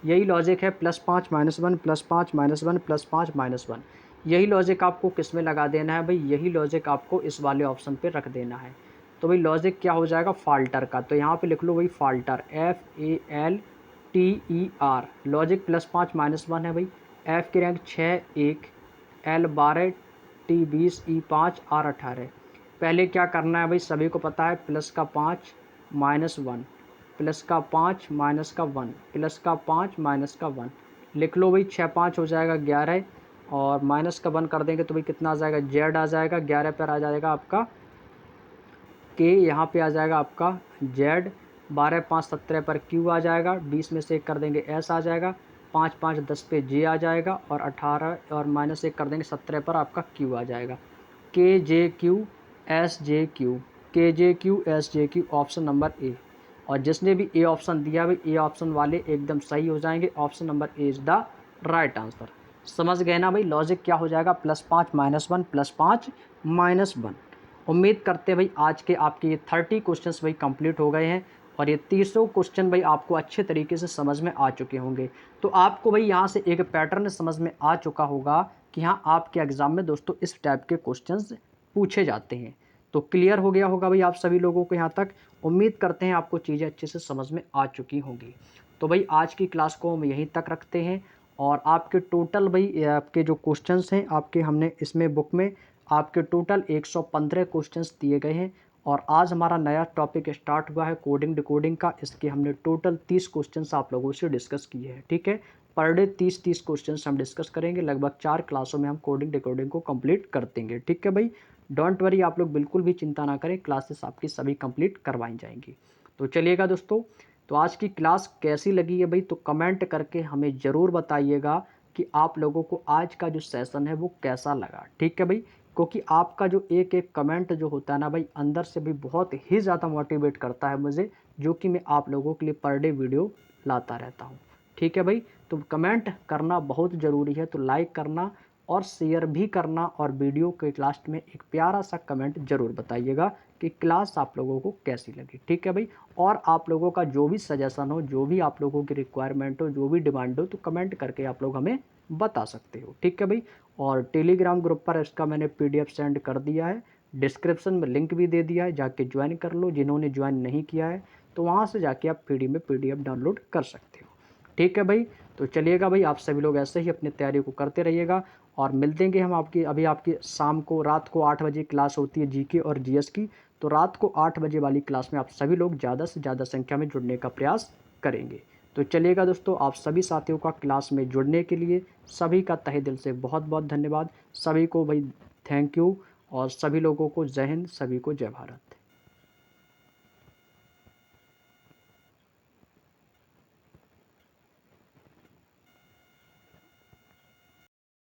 यही लॉजिक है +5 -1 +5 -1 +5 -1। यही लॉजिक आपको किस में लगा देना है भाई? यही लॉजिक आपको इस वाले ऑप्शन पे रख देना है। तो भाई लॉजिक क्या हो जाएगा? फाल्टर का। तो यहाँ पे लिख लो भाई फाल्टर, FALTER। लॉजिक +5 -1 है भाई। F की rank 6 1, L 12, T 20, E 5, R 18। पहले क्या करना है भाई? सभी को पता है प्लस का 5 -1, प्लस का 5 माइनस का 1, प्लस का 5 माइनस का 1। लिख लो भाई 6 5 हो जाएगा 11 और माइनस का 1 कर देंगे तो भाई कितना आ जाएगा? Z आ जाएगा। 11 पर आ जाएगा आपका K, यहाँ पे आ जाएगा आपका Z। 12 5 17 पर Q आ जाएगा। 20 में से 1 कर देंगे S आ जाएगा। 5 5 10 पे J आ जाएगा और 18 और -1 कर देंगे 17 पर आपका Q आ जाएगा। KJQ SJQ, KJQ SJQ option number A. और जिसने भी ए ऑप्शन दिया भाई ए ऑप्शन वाले एकदम सही हो जाएंगे। Option number A is the right answer. समझ गए ना भाई? लॉजिक क्या हो जाएगा? +5 -1 +5 -1। उम्मीद करते हैं भाई आज के आपके ये 30 क्वेश्चंस भाई कंप्लीट हो गए हैं और ये 30 क्वेश्चन भाई आपको अच्छे तरीके से समझ में आ चुके होंगे। तो आपको भाई यहाँ से एक पैटर्न समझ में आ चुका होगा कि हाँ आपके एग्ज़ाम में दोस्तों इस टाइप के क्वेश्चंस पूछे जाते हैं। तो क्लियर हो गया होगा भाई आप सभी लोगों को यहाँ तक। उम्मीद करते हैं आपको चीज़ें अच्छे से समझ में आ चुकी होंगी। तो भाई आज की क्लास को हम यहीं तक रखते हैं और आपके टोटल भाई आपके जो क्वेश्चंस हैं आपके हमने इसमें बुक में आपके टोटल 115 क्वेश्चंस दिए गए हैं और आज हमारा नया टॉपिक स्टार्ट हुआ है कोडिंग डिकोडिंग का। इसके हमने टोटल 30 क्वेश्चंस आप लोगों से डिस्कस किए हैं। ठीक है, पर डे 30 क्वेश्चंस हम डिस्कस करेंगे। लगभग 4 क्लासों में हम कोडिंग डिकोडिंग को कंप्लीट कर देंगे। ठीक है भाई, डोंट वरी, आप लोग बिल्कुल भी चिंता ना करें, क्लासेस आपकी सभी कंप्लीट करवाई जाएंगी। तो चलिएगा दोस्तों, तो आज की क्लास कैसी लगी है भाई? तो कमेंट करके हमें ज़रूर बताइएगा कि आप लोगों को आज का जो सेशन है वो कैसा लगा। ठीक है भाई, क्योंकि आपका जो एक एक कमेंट जो होता है ना भाई अंदर से भी बहुत ही ज़्यादा मोटिवेट करता है मुझे, जो कि मैं आप लोगों के लिए पर डे वीडियो लाता रहता हूँ। ठीक है भाई, तो कमेंट करना बहुत ज़रूरी है, तो लाइक करना और शेयर भी करना और वीडियो के लास्ट में एक प्यारा सा कमेंट ज़रूर बताइएगा कि क्लास आप लोगों को कैसी लगी। ठीक है भाई, और आप लोगों का जो भी सजेशन हो, जो भी आप लोगों की रिक्वायरमेंट हो, जो भी डिमांड हो, तो कमेंट करके आप लोग हमें बता सकते हो। ठीक है भाई, और टेलीग्राम ग्रुप पर इसका मैंने PDF सेंड कर दिया है, डिस्क्रिप्शन में लिंक भी दे दिया है, जाके ज्वाइन कर लो। जिन्होंने ज्वाइन नहीं किया है तो वहाँ से जाके आप फ्री में PDF डाउनलोड कर सकते हो। ठीक है भाई, तो चलिएगा भाई, आप सभी लोग ऐसे ही अपनी तैयारी को करते रहिएगा और मिल देंगे हम आपकी अभी आपकी शाम को रात को 8 बजे क्लास होती है GK और GS की। तो रात को 8 बजे वाली क्लास में आप सभी लोग ज़्यादा से ज़्यादा संख्या में जुड़ने का प्रयास करेंगे। तो चलिएगा दोस्तों, आप सभी साथियों का क्लास में जुड़ने के लिए सभी का तहे दिल से बहुत बहुत धन्यवाद। सभी को भाई थैंक यू और सभी लोगों को जय हिंद, सभी को जय भारत।